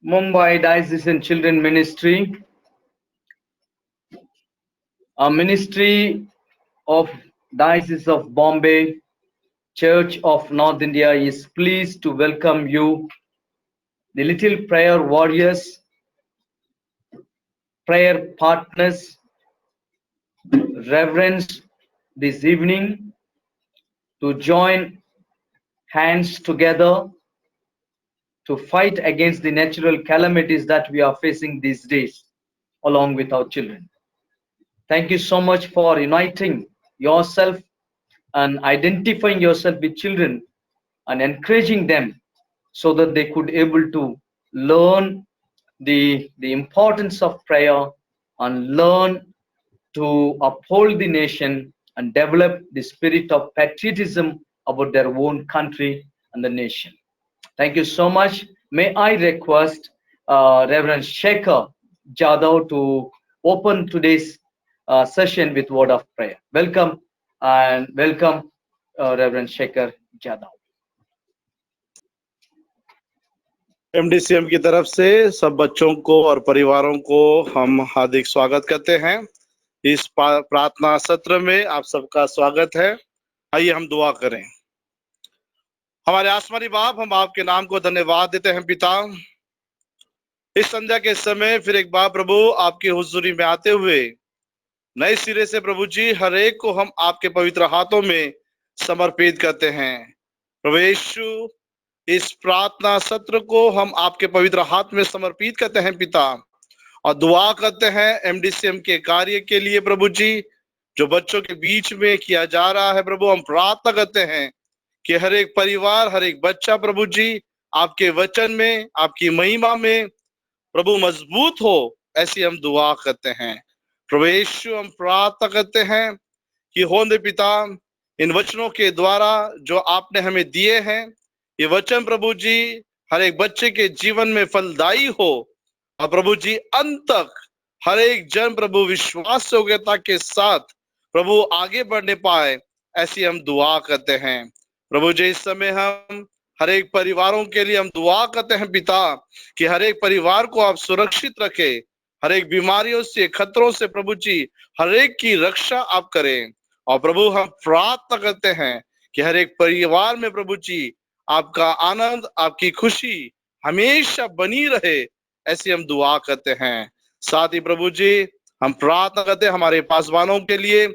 Mumbai Diocesan Children Ministry, a ministry of Diocese of Bombay, Church of North India is pleased to welcome you, the little prayer warriors, prayer partners, reverends this evening to join hands together to fight against the natural calamities that we are facing these days along with our children. Thank you so much for uniting yourself and identifying yourself with children and encouraging them so that they could able to learn the importance of prayer and learn to uphold the nation and develop the spirit of patriotism about their own country and the nation. Thank you so much. May I request Reverend Shekhar Jadhav to open today's session with word of prayer. Welcome and welcome, Reverend Shekhar Jadhav. एमडीसीएम की तरफ से सब बच्चों को और परिवारों को हम हार्दिक स्वागत करते हैं। इस प्रार्थना सत्र में आप सबका स्वागत है। आइए हम दुआ करें। हमारे आसमानी बाप, हम आपके नाम को धन्यवाद देते हैं पिता। इस संध्या के समय फिर एक बार प्रभु आपकी हुजूरी में आते हुए नए सिरे से प्रभु जी हर एक को हम आपके पवित्र हाथों में समर्पित करते हैं। प्रभु यीशु, इस प्रार्थना सत्र को हम आपके पवित्र हाथ में समर्पित करते हैं पिता, और दुआ करते हैं एमडीसीएम के कार्य के लिए प्रभु जी, जो बच्चों के बीच में किया जा रहा है। प्रभु हम प्रार्थना करते हैं कि हर एक परिवार, हर एक बच्चा प्रभु जी आपके वचन में, आपकी महिमा में प्रभु मजबूत हो, ऐसी हम दुआ करते हैं। प्रभु यीशु, हम प्रार्थना करते हैं कि होंदे पिता, इन वचनों के द्वारा जो आपने हमें दिए हैं, ये वचन प्रभु जी हर एक बच्चे के जीवन में फलदायी हो, और प्रभु जी अंत तक हर एक जन प्रभु विश्वास योग्यता के साथ प्रभु आगे बढ़ने पाए, ऐसी हम दुआ करते हैं। प्रभु जी इस समय हम हर एक परिवारों के लिए हम दुआ करते हैं पिता, कि हर एक परिवार को आप सुरक्षित रखे, हर एक बीमारियों से, खतरों से प्रभु जी हर एक की रक्षा आप करें। और प्रभु हम प्रार्थना करते हैं कि हर एक परिवार में प्रभु जी आपका आनंद, आपकी खुशी हमेशा बनी रहे, ऐसी हम दुआ करते हैं। साथ ही प्रभु जी हम प्रार्थना करते हैं हमारे पासवानों के लिए,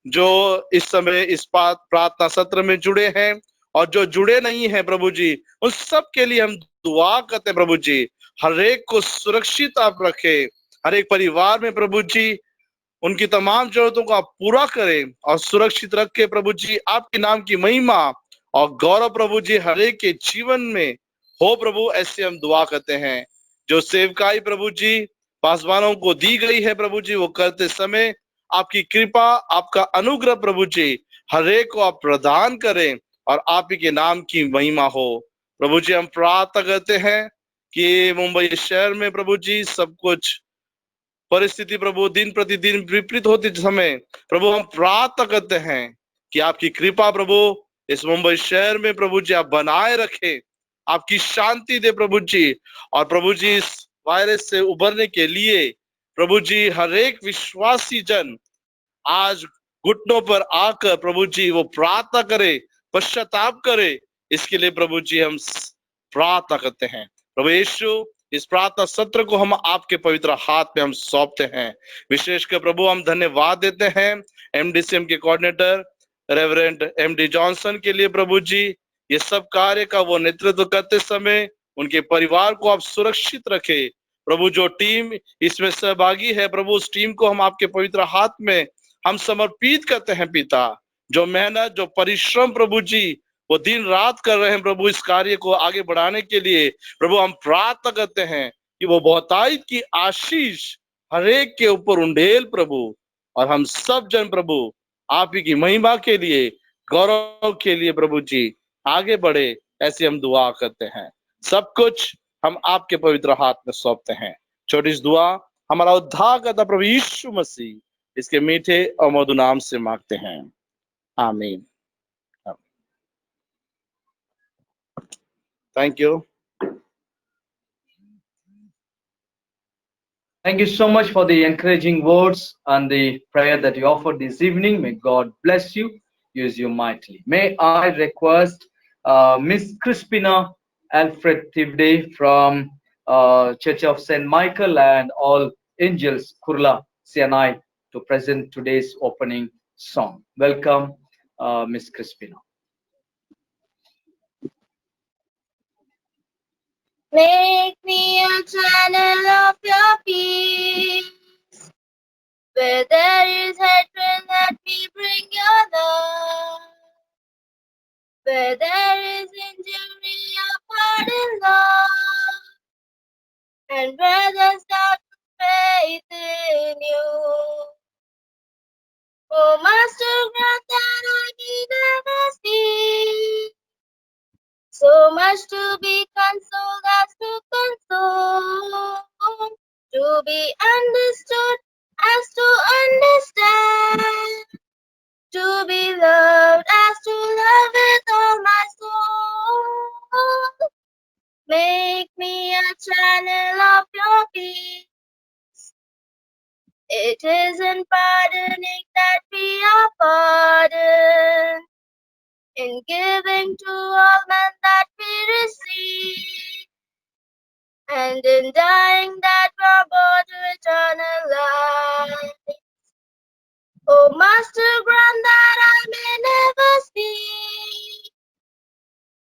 जो इस समय इस प्रार्थना सत्र में जुड़े हैं और जो जुड़े नहीं हैं प्रभु जी, उन सब के लिए हम दुआ करते हैं प्रभु जी, हर एक को सुरक्षित आप रखे, हर एक परिवार में प्रभु जी उनकी तमाम जरूरतों को आप पूरा करें और सुरक्षित रखे प्रभु जी। आपके नाम की महिमा और गौरव प्रभु जी हर एक के जीवन में हो प्रभु, ऐसे हम दुआ करते हैं। जो सेवकाई प्रभु जी पासवानों को दी गई है प्रभु जी, वो करते समय आपकी कृपा, आपका अनुग्रह प्रभु जी हर एक को आप प्रदान करें और आप ही के नाम की महिमा हो। प्रभु जी हम प्रार्थना करते हैं कि मुंबई शहर में प्रभु जी सब कुछ परिस्थिति प्रभु दिन प्रतिदिन विपरीत होते समय प्रभु हम प्रार्थना करते हैं कि आपकी कृपा प्रभु इस मुंबई शहर में प्रभु जी आप बनाए रखे, आपकी शांति दे प्रभु जी। और प्रभु जी इस वायरस से उबरने के लिए प्रभु जी हर एक विश्वासी जन आज घुटनों पर आकर प्रभु जी वो प्रार्थना करे, पश्चाताप करे, इसके लिए प्रभु जी हम प्रार्थना करते हैं। प्रभु यीशु, इस प्रार्थना सत्र को हम आपके पवित्र हाथ में हम सौंपते हैं। विशेषकर प्रभु हम धन्यवाद देते हैं एमडीसीएम के कोऑर्डिनेटर रेवरेंड एमडी जॉनसन के लिए प्रभु जी, ये सब कार्य का वो नेतृत्व करते समय उनके परिवार को आप सुरक्षित रखे प्रभु। जो टीम इसमें सहभागी है प्रभु, उस टीम को हम आपके पवित्र हाथ में हम समर्पित करते हैं पिता। जो मेहनत, जो परिश्रम प्रभु जी वो दिन रात कर रहे हैं प्रभु इस कार्य को आगे बढ़ाने के लिए, प्रभु हम प्रार्थना करते हैं कि वो बहुतायत की आशीष हर एक के ऊपर उंडेल प्रभु, और हम सब जन प्रभु आप ही की महिमा के लिए, गौरव के लिए प्रभु जी आगे बढ़े, ऐसी हम दुआ करते हैं। सब कुछ हम आपके पवित्र हाथ में सौंपते हैं। छोटी सी दुआ हमारा उद्धारकर्ता प्रभु यीशु मसीह इसके मीठे और मधुर नाम से मांगते हैं, आमीन। Thank you. Thank you so much for the encouraging words and the prayer that you offered this evening. May God bless you, use you mightily. May I request Miss Crispina Alfred Tivde from Church of St. Michael and All Angels, Kurla, CNI, to present today's opening song. Welcome, Miss Crispina. Make me a channel of your peace. Where there is hatred, let me bring your love. Where there is injury, your pardon, love. And where there's doubt, faith in you. Oh, Master, grant that I may never see so much to be consoled as to console, to be understood as to understand, to be loved as to love with all my soul. Make me a channel of your peace. It is in pardoning that we are pardoned, in giving to all men that we receive, and in dying that we're born to eternal life. Oh, Master, grant that I may never see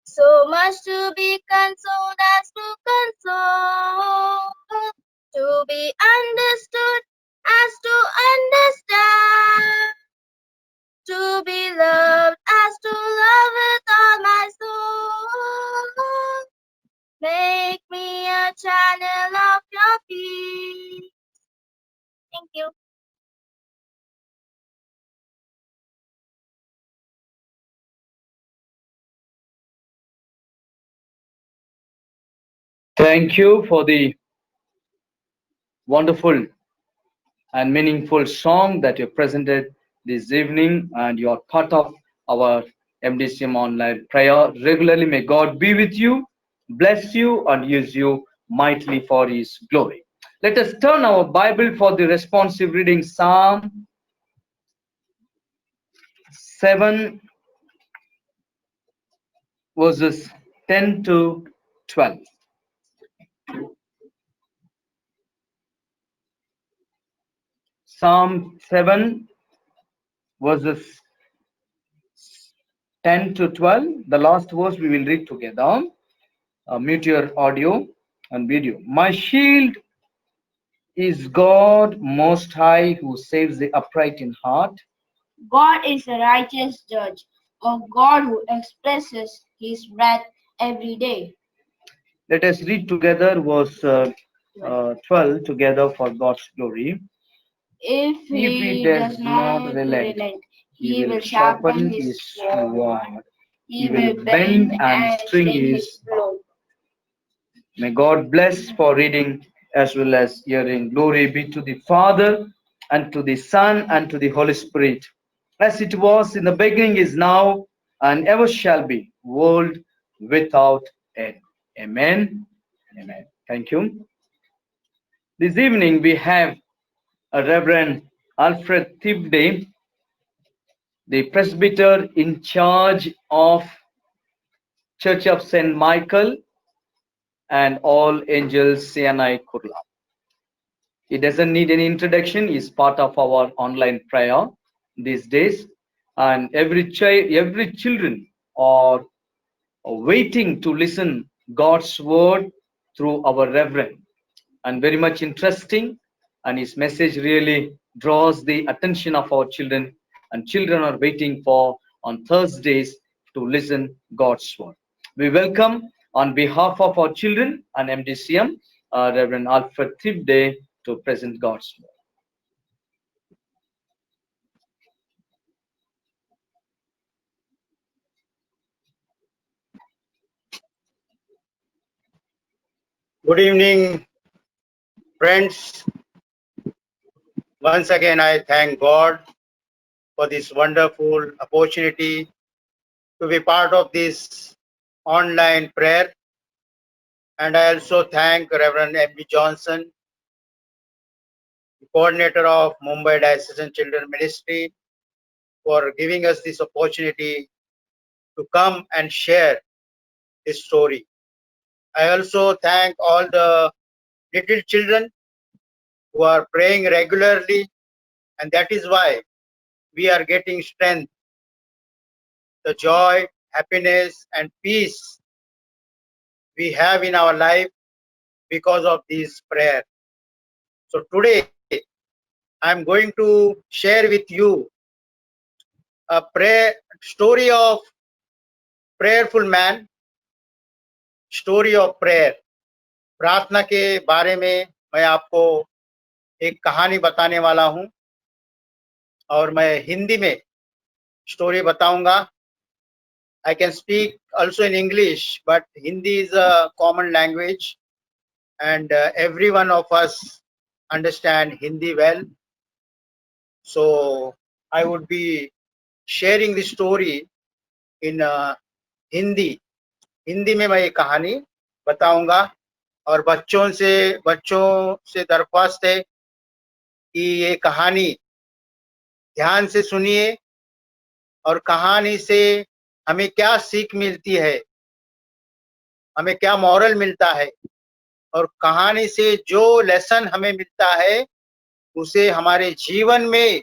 so much to be consoled as to console, to be understood as to understand, to be loved as to love with all my soul. Make me a channel of your peace. Thank you. Thank you for the wonderful and meaningful song that you presented this evening, and you are part of our MDCM online prayer regularly. May God be with you, bless you, and use you mightily for His glory. Let us turn our Bible for the responsive reading. Psalm 7, verses 10 to 12. Psalm 7, verses 10 to 12. The last verse we will read together. Mute your audio and video. My shield is God Most High, who saves the upright in heart. God is a righteous judge, a God who expresses his wrath every day. Let us read together verse 12 together for God's glory. If he does not relent, he will sharpen his sword. He will bend and string his bow. May God bless for reading as well as hearing. Glory be to the Father, and to the Son, and to the Holy Spirit, as it was in the beginning, is now, and ever shall be, world without end. Amen. Amen. Thank you. This evening we have a Reverend Alfred Tivde, the presbyter in charge of Church of St. Michael and All Angels CNI Kurla. He doesn't need any introduction. He's part of our online prayer these days, and every children are waiting to listen God's word through our Reverend, and very much interesting. And his message really draws the attention of our children, and children are waiting for on Thursdays to listen God's word. We welcome on behalf of our children and MDCM, Reverend Alfred Tivde, to present God's word. Good evening, friends. Once again, I thank God for this wonderful opportunity to be part of this online prayer. And I also thank Reverend M.B. Johnson coordinator of Mumbai Diocesan Children Ministry, for giving us this opportunity to come and share this story. I also thank all the little children who are praying regularly, and that is why we are getting strength, the joy, happiness, and peace we have in our life because of this prayer. So today, I'm going to share with you a story of prayerful man, story of prayer. प्रार्थना के बारे में मैं आपको एक कहानी बताने वाला हूं और मैं हिंदी में स्टोरी बताऊंगा. I can speak also in English, but Hindi is a common language and every one of us understand Hindi well. So I would be sharing the story in Hindi. Hindi में मैं ये कहानी बताऊंगा और बच्चों से दरख्वास्त है कि ये कहानी ध्यान से सुनिए और कहानी से हमें क्या सीख मिलती है, हमें क्या मॉरल मिलता है और कहानी से जो लेसन हमें मिलता है उसे हमारे जीवन में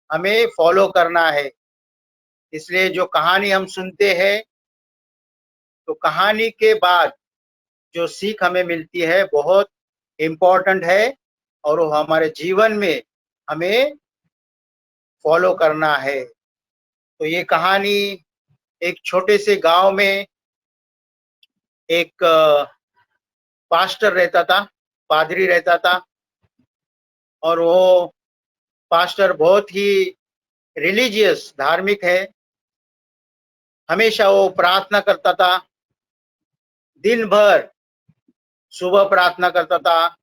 हमें फॉलो करना है. इसलिए जो कहानी हम सुनते हैं तो कहानी के बाद जो सीख हमें मिलती है बहुत इम्पोर्टेंट है और वो हमारे जीवन में हमें फॉलो करना है. तो ये कहानी एक छोटे से गांव में एक पास्टर रहता था, पादरी रहता था और वो पास्टर बहुत ही रिलीजियस, धार्मिक है. हमेशा वो प्रार्थना करता था, दिन भर सुबह प्रार्थना करता था,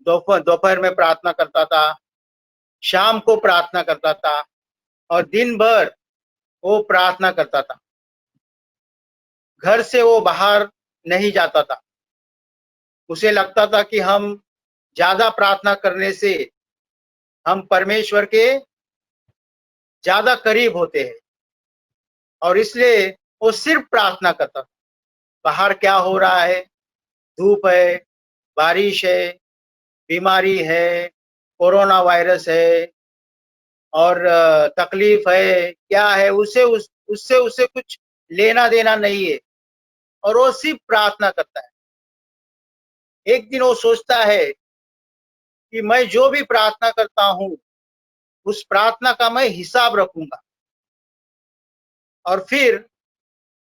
दोपहर में प्रार्थना करता था, शाम को प्रार्थना करता था और दिन भर वो प्रार्थना करता था. घर से वो बाहर नहीं जाता था. उसे लगता था कि हम ज्यादा प्रार्थना करने से हम परमेश्वर के ज्यादा करीब होते हैं और इसलिए वो सिर्फ प्रार्थना करता था. बाहर क्या हो रहा है, धूप है, बारिश है, बीमारी है, कोरोना वायरस है और तकलीफ है, क्या है, उससे कुछ लेना देना नहीं है और वो सिर्फ प्रार्थना करता है. एक दिन वो सोचता है कि मैं जो भी प्रार्थना करता हूं उस प्रार्थना का मैं हिसाब रखूंगा और फिर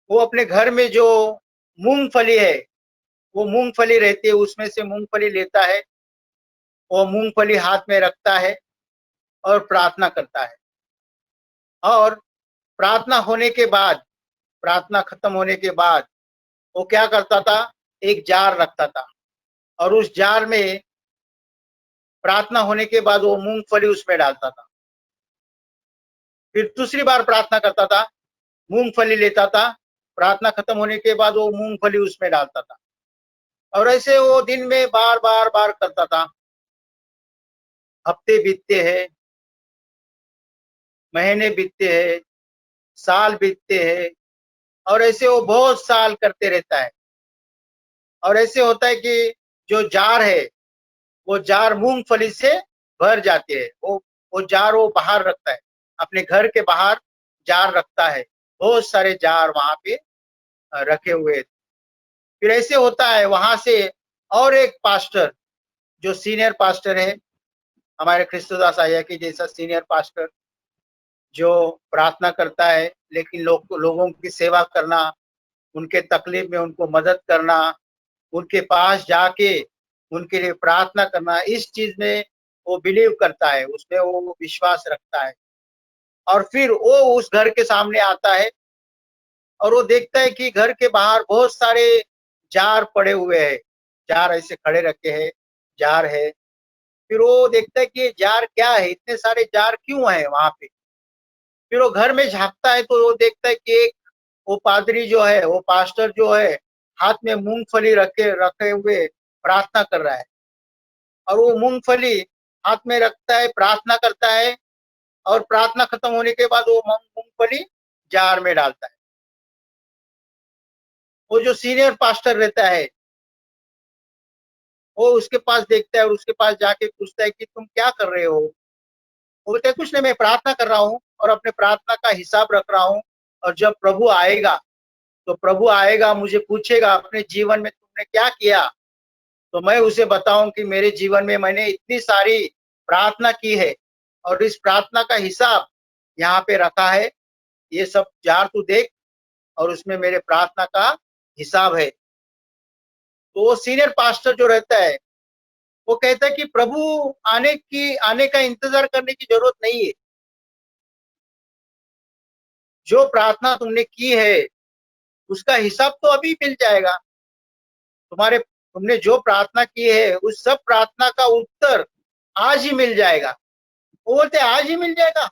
वो अपने घर में जो मूंगफली है, वो मूंगफली रहती है, उसमें से मूंगफली लेता है, वो मूंगफली हाथ में रखता है और प्रार्थना करता है. और प्रार्थना खत्म होने के बाद वो क्या करता था, एक जार रखता था और उस जार में प्रार्थना होने के बाद वो मूंगफली उसमें डालता था. फिर दूसरी बार प्रार्थना करता था, मूंगफली लेता था, प्रार्थना खत्म होने के बाद वो मूंगफली उसमें डालता था और ऐसे वो दिन में बार बार करता था. हफ्ते बीतते हैं, महीने बीतते हैं, साल बीतते हैं और ऐसे वो बहुत साल करते रहता है. और ऐसे होता है कि जो जार है वो जार मूंगफली से भर जाती है. वो जार वो बाहर रखता है, अपने घर के बाहर जार रखता है. बहुत सारे जार वहां पे रखे हुए. फिर ऐसे होता है वहां से और एक पास्टर, जो सीनियर पास्टर है, हमारे क्रिस्तोदास आया की जैसा सीनियर पास्टर, जो प्रार्थना करता है लेकिन लोगों की सेवा करना, उनके तकलीफ में उनको मदद करना, उनके पास जाके उनके लिए प्रार्थना करना, इस चीज में वो बिलीव करता है, उसमें वो विश्वास रखता है. और फिर वो उस घर के सामने आता है और वो देखता है कि घर के बाहर बहुत सारे जार पड़े हुए हैं, जार ऐसे खड़े रखे हैं, जार है. फिर वो देखता है कि ये जार क्या है, इतने सारे जार क्यों है वहां पे. फिर वो घर में झांकता है तो वो देखता है कि एक वो पादरी जो है, वो पास्टर जो है, हाथ में मूंगफली रखे हुए प्रार्थना कर रहा है और वो मूंगफली हाथ में रखता है, प्रार्थना करता है, और प्रार्थना खत्म होने के बाद वो मूंगफली जार में डालता है। वो जो सीनियर पास्टर रहता है वो उसके पास देखता है और उसके पास जाके पूछता है कि तुम क्या कर रहे हो? वो बोलते हैं कुछ नहीं, मैं प्रार्थना कर रहा हूँ और अपने प्रार्थना का हिसाब रख रहा हूँ, और जब प्रभु आएगा तो प्रभु आएगा, मुझे पूछेगा अपने जीवन में तुमने क्या किया, तो मैं उसे बताऊं कि मेरे जीवन में मैंने इतनी सारी प्रार्थना की है और इस प्रार्थना का हिसाब यहाँ पे रखा है, ये सब जार तू देख और उसमें मेरे प्रार्थना का हिसाब है। तो वो सीनियर पास्टर जो रहता है वो कहता है कि प्रभु आने का इंतजार करने की जरूरत नहीं है, जो प्रार्थना तुमने की है उसका हिसाब तो अभी मिल जाएगा। तुमने जो प्रार्थना की है उस सब प्रार्थना का उत्तर आज ही मिल जाएगा। वो बोलते आज ही मिल जाएगा,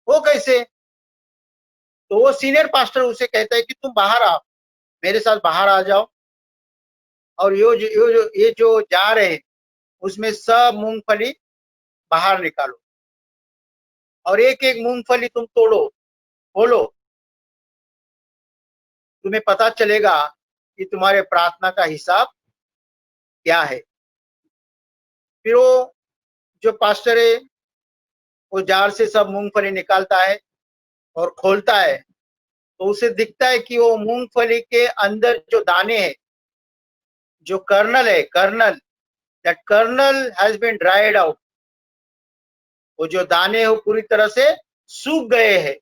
वो कैसे? तो वो सीनियर पास्टर उसे कहता है कि तुम बाहर आओ, मेरे साथ बाहर आ जाओ, और ये जो जा रहे हैं उसमें सब मूंगफली बाहर निकालो और एक एक मूंगफली तुम तोड़ो, खोलो, तुम्हें पता चलेगा कि तुम्हारे प्रार्थना का हिसाब क्या है। फिर वो जो पास्टर है वो जार से सब मूंगफली निकालता है और खोलता है, तो उसे दिखता है कि वो मूंगफली के अंदर जो दाने हैं, जो कर्नल है, that kernel has been dried out, वो जो दाने हैं वो पूरी तरह से सूख गए हैं,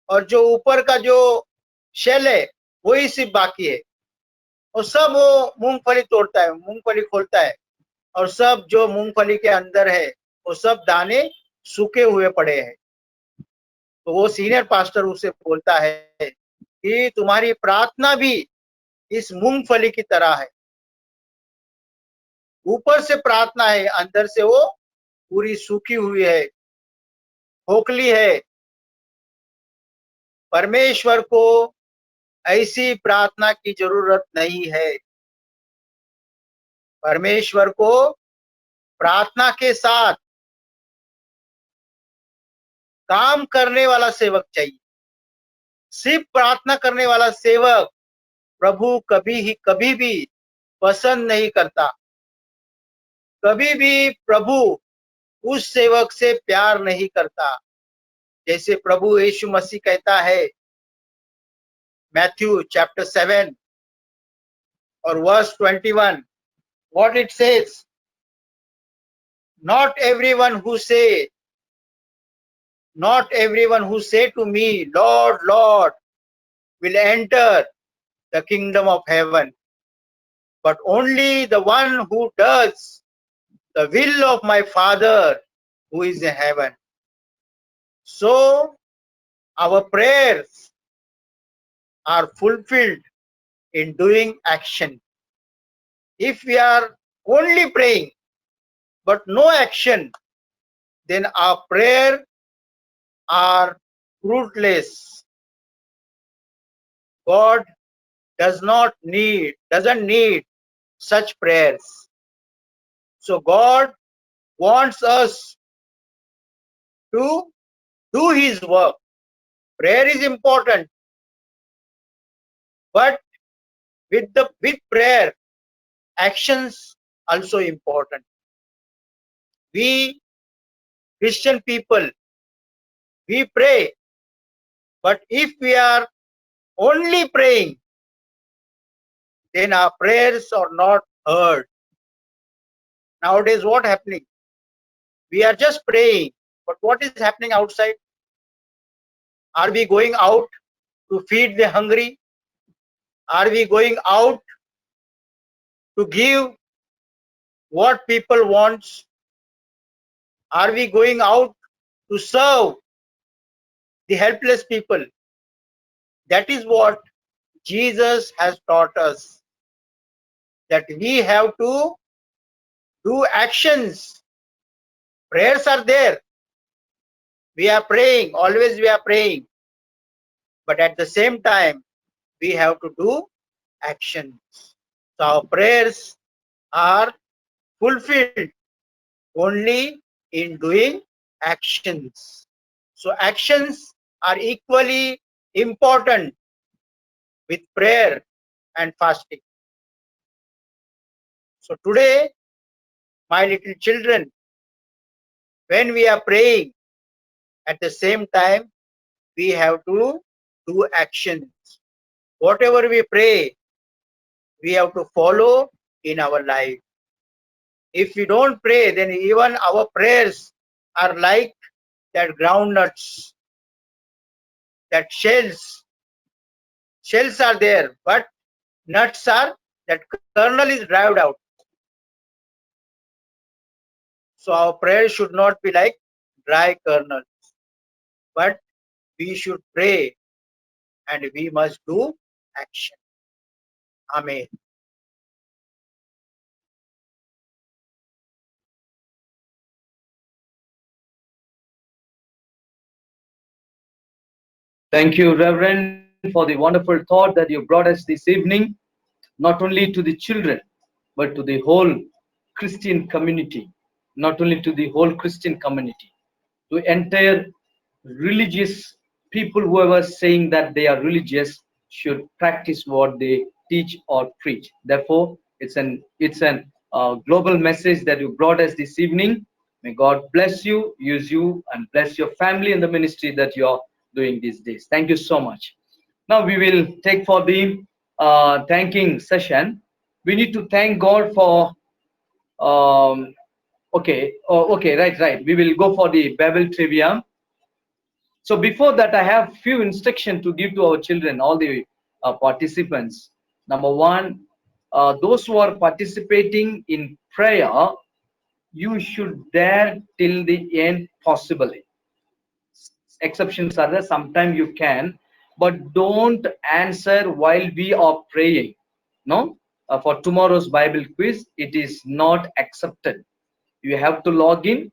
और जो ऊपर का जो शेल है वही सिर्फ बाकी है। और सब वो मूंगफली तोड़ता है, मूंगफली खोलता है, और सब जो मूंगफली के अंदर है वो सब दाने सूखे हुए पड़े हैं। तो वो सीनियर पास्टर उसे बोलता है कि तुम्हारी प्रार्थना भी इस मूंगफली की तरह है, ऊपर से प्रार्थना है, अंदर से वो पूरी सूखी हुई है, खोखली है। परमेश्वर को ऐसी प्रार्थना की जरूरत नहीं है। परमेश्वर को प्रार्थना के साथ काम करने वाला सेवक चाहिए। सिर्फ प्रार्थना करने वाला सेवक प्रभु कभी भी पसंद नहीं करता। कभी भी प्रभु उस सेवक से प्यार नहीं करता। जैसे प्रभु यीशु मसीह कहता है मैथ्यू चैप्टर 7 और verse 21, what it says, not everyone who say to me, Lord, Lord, will enter the kingdom of heaven, but only the one who does the will of my Father who is in heaven. So our prayers are fulfilled in doing action. If we are only praying but no action, then our prayer are fruitless. God doesn't need such prayers. So God wants us to do his work. Prayer is important, but with prayer, actions also important. We Christian people, we pray, but if we are only praying, then our prayers are not heard. Nowadays, what happening? We are just praying, but what is happening outside? Are we going out to feed the hungry? Are we going out to give what people want? Are we going out to serve the helpless people? That is what Jesus has taught us, that we have to do actions. Prayers are there. We are praying, always we are praying. But at the same time, we have to do actions. So our prayers are fulfilled only in doing actions. So actions are equally important with prayer and fasting. So today, my little children, when we are praying, at the same time, we have to do actions. Whatever we pray, we have to follow in our life. If we don't pray, then even our prayers are like that groundnuts, that shells. Shells are there, but nuts are, that kernel is dried out. So our prayer should not be like dry kernel, but we should pray and we must do action. Amen. Thank you, Reverend, for the wonderful thought that you brought us this evening, not only to the children, but to the whole Christian community, not only to the whole Christian community, to entire religious people, whoever saying that they are religious should practice what they teach or preach. Therefore, it's an global message that you brought us this evening. May God bless you, use you, and bless your family and the ministry that you are doing these days. Thank you so much. Now we will take for the thanking session. We need to thank God for okay. Oh, okay, right. We will go for the Bible trivia. So before that, I have few instructions to give to our children, all the participants. Number one, those who are participating in prayer, you should dare till the end possibly. Exceptions are there, sometimes you can, but don't answer while we are praying. No, for tomorrow's Bible quiz, it is not accepted. You have to log in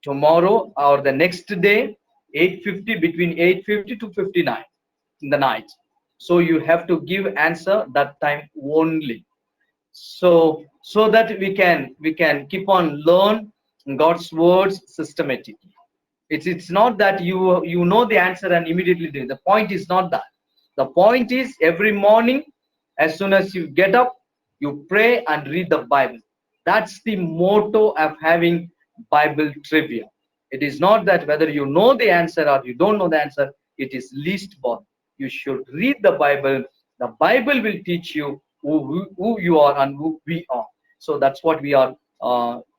tomorrow or the next day, 8:50, between 8:50 to 59 in the night. So you have to give answer that time only. So that we can keep on learn God's words systematically. It's not that you know the answer and immediately do it. The point is not that. The point is every morning, as soon as you get up, you pray and read the Bible. That's the motto of having Bible trivia. It is not that whether you know the answer or you don't know the answer. It is least bother. You should read the Bible. The Bible will teach you who you are and who we are. So that's what we are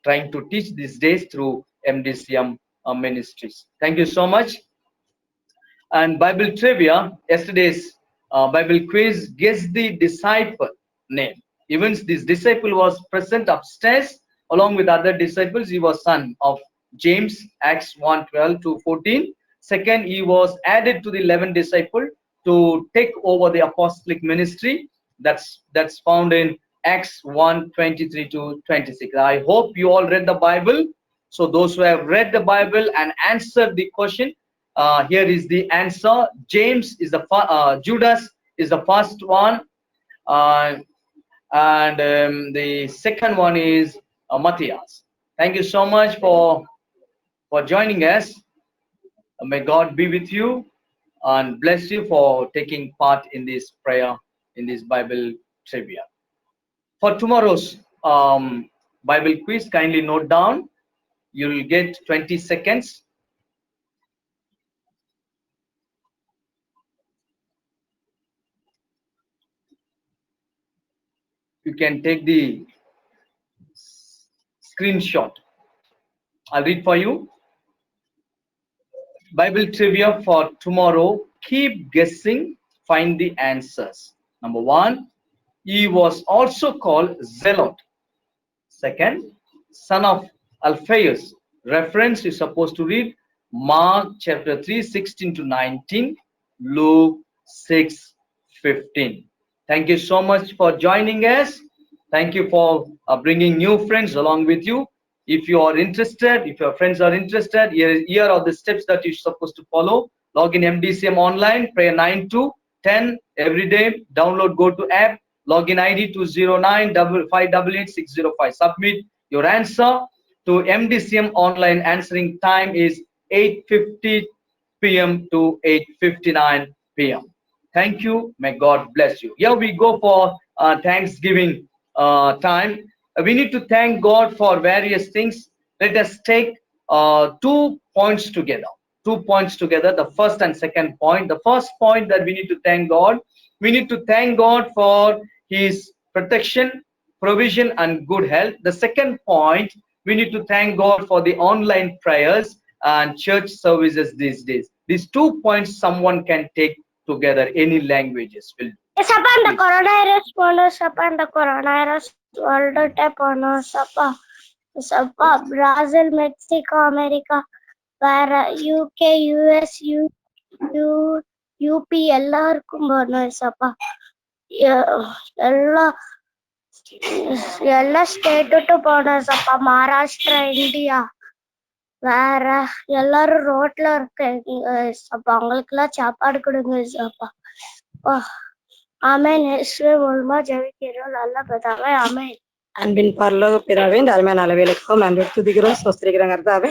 trying to teach these days through MDCM ministries. Thank you so much. And Bible trivia, yesterday's Bible quiz, guess the disciple name. Even this disciple was present upstairs along with other disciples. He was son of James, Acts 1:12 to 14. Second, he was added to the 11 disciple to take over the apostolic ministry. That's found in Acts 1:23 to 26. I hope you all read the Bible. So those who have read the Bible and answered the question, here is the answer. James is the Judas is the first one, and the second one is Matthias. Thank you so much for joining us. May God be with you and bless you for taking part in this prayer, in this Bible trivia. For tomorrow's Bible quiz, kindly note down. You'll get 20 seconds. You can take the screenshot. I'll read for you. Bible trivia for tomorrow. Keep guessing, find the answers. Number one, he was also called Zealot. Second, son of Alphaeus. Reference is supposed to read Mark chapter 3, 16 to 19, Luke 6, 15. Thank you so much for joining us. Thank you for bringing new friends along with you. If you are interested, if your friends are interested, here are the steps that you're supposed to follow. Log in MDCM online, prayer 9 to 10 every day. Download Go To app. Login ID 209-558-605. Submit your answer. to MDCM online answering time is 8:50 p.m. to 8:59 p.m. Thank you. May God bless you. Here we go for Thanksgiving time. We need to thank God for various things. Let us take 2 points together. 2 points together. The first and second point. The first point that we need to thank God. We need to thank God for His protection, provision, and good health. The second point, we need to thank God for the online prayers and church services these days. These 2 points someone can take together. Any languages will. Sapa the Please. coronavirus pono, sapa the coronavirus world pono, sapa Brazil, Mexico, America, where UK, US, UP எல்லாருக்கும் போனோம் சப்பா எல்லா எல்லா ஸ்டேட்டுட்டும் போனோம் சப்பா Maharashtra India வேற எல்லாரும் ரோட்ல இருக்க சப்பா அவங்களுக்கெல்லாம் சாப்பாடு கொடுங்க சப்பா ஆமேன் இயேசுவே மூலமா ஜெபிக்கிறோம் நல்ல பிதாவே ஆமேன். அன்பின் பரலோக பிதாவே, இந்த அருமையான அளவேலுக்கும் நன்றி துதிக்கிறோம், சொஸ்திரிக்கிறோம் கர்த்தாவே.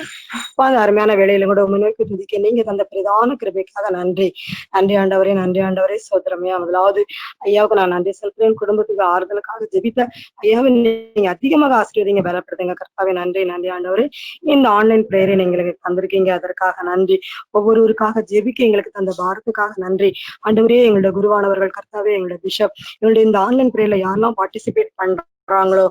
அந்த அருமையான வேலையில கூட உண்மை நோக்கி துதிக்க நீங்க தந்த பிரதான கிருபைக்காக நன்றி. நன்றி ஆண்டவரே, நன்றி ஆண்டவரே, சோத்திரமையா. முதலாவது ஐயாவுக்கு நான் நன்றி செலுத்துறேன். குடும்பத்துக்கு ஆறுதலுக்காக ஜெபித்த ஐயாவை நீங்க அதிகமாக ஆசீர்வதிங்க, பலப்படுத்துங்க கர்த்தாவே. நன்றி நன்றி ஆண்டவரே. இந்த ஆன்லைன் பிரேயரை எங்களுக்கு தந்திருக்கீங்க, அதற்காக நன்றி. ஒவ்வொருவருக்காக ஜெபிக்க எங்களுக்கு தந்த பாரத்துக்காக நன்றி ஆண்டவரே. எங்களுடைய குருவானவர்கள் கர்த்தாவே, எங்களுடைய பிஷப், எங்களுடைய இந்த ஆன்லைன் பிரேயர்ல யாரெல்லாம் பார்ட்டிசிபேட் பண்றாங்களோ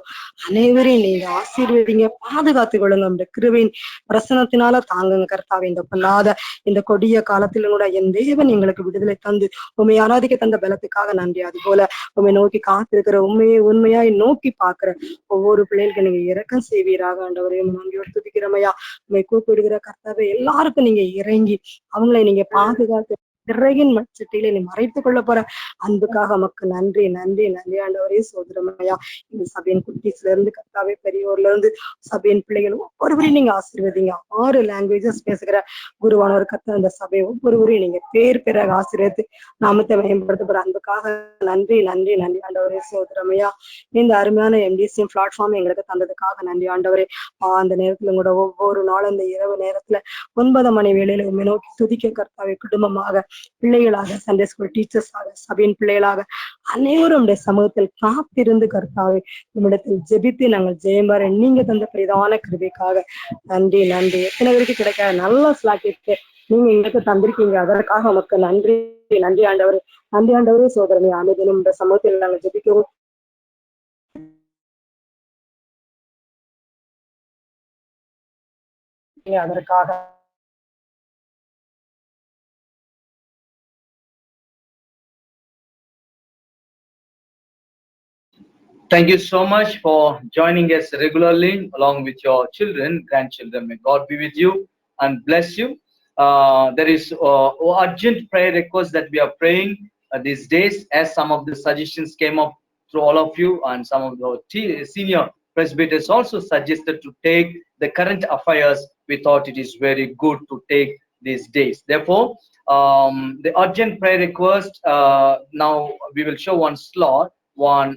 அனைவரையும் நீங்க ஆசீர்வதிங்க, பாதுகாத்து கொள்ளுங்க. இந்த கிருபையின் பிரசனத்தினால தாங்குங்க கர்த்தாவே. இந்த பொல்லாத இந்த கொடிய காலத்திலும் கூட என் தேவன் எங்களுக்கு விடுதலை தந்து உண்மை ஆராதிக்க தந்த பலத்துக்காக நன்றி. அது போல உண்மை நோக்கி காத்திருக்கிற உண்மையாய் நோக்கி பாக்குற ஒவ்வொரு பிள்ளைகளுக்கு நீங்க இரக்கம் செய்வீராக ஆண்டவரே. நன்றியோடு துதிக்கிறமையா. உண்மை கூப்பிடுகிற கர்த்தாவே, எல்லாருக்கும் நீங்க இறங்கி அவங்களை நீங்க பாதுகாத்து இறையின் சட்டியில நீ மறைத்துக் கொள்ள போற அன்புக்காக நமக்கு நன்றி நன்றி நன்றி ஆண்டவரே. சோதரமையா, இந்த சபையின் குட்டீஸ்ல இருந்து கர்த்தாவே, பெரியோர்ல இருந்து சபையின் பிள்ளைகள் ஒவ்வொருவரையும் நீங்க ஆசீர்வதிங்க. 6 லாங்குவேஜஸ் பேசுகிற குருவானவர் கர்த்தா, அந்த சபை ஒவ்வொருவரையும் நீங்க பேர் பேராக ஆசீர்வதித்து நாமத்தை மேம்படுத்த போற அன்புக்காக நன்றி நன்றி நன்றி ஆண்டவரே. சோதரமையா, இந்த அருமையான MDCM பிளாட்ஃபார்ம் எங்களுக்கு தந்ததுக்காக நன்றி ஆண்டவரே. அந்த நேரத்துல கூட ஒவ்வொரு நாளும் இந்த இரவு நேரத்துல 9 மணி வேளையில உண்மை நோக்கி துதிக்க கர்த்தாவே, குடும்பமாக, பிள்ளைகளாக, சண்டே ஸ்கூல் டீச்சர்ஸாக, சபையின் பிள்ளைகளாக அனைவரும் சமூகத்தில் காத்திருந்து கர்த்தாவே நம்மிடத்தில் ஜெபித்து நாங்கள் ஜெயம் வர நீங்க தந்த பிரதான கிருபைக்காக நன்றி நன்றி. எத்தனை பேருக்கு கிடைக்காத நல்ல ஸ்லாக்கிற்கு நீங்க எங்களுக்கு தந்திருக்கீங்க, அதற்காக உமக்கு நன்றி நன்றி ஆண்டவரே. நன்றி ஆண்டவரே. சோதரனை அமைதியும் இந்த சமூகத்தில் நாங்கள் ஜெபிக்கவும் அதற்காக Thank you so much for joining us regularly along with your children, grandchildren. May God be with you and bless you. There is urgent prayer request that we are praying these days, as some of the suggestions came up through all of you, and some of the senior presbyters also suggested to take the current affairs. We thought it is very good to take these days. Therefore, the urgent prayer request, now we will show one slot, one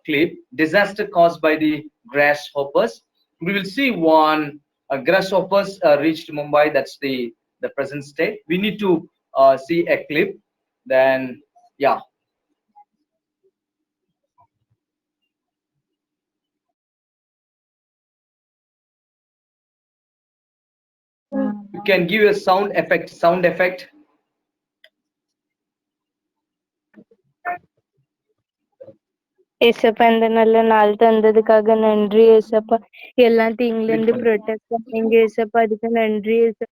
clip. Disaster caused by the grasshoppers. We will see one grasshoppers reached Mumbai. That's the present state. We need to see a clip. Then you can give a sound effect. ஏசப்பா, இந்த நல்ல நாள் தந்ததுக்காக நன்றி ஏசப்பா. எல்லாம் தீங்குல இருந்து protect பண்ணீங்க ஏசப்பா, அதுக்கு நன்றி ஏசப்பா.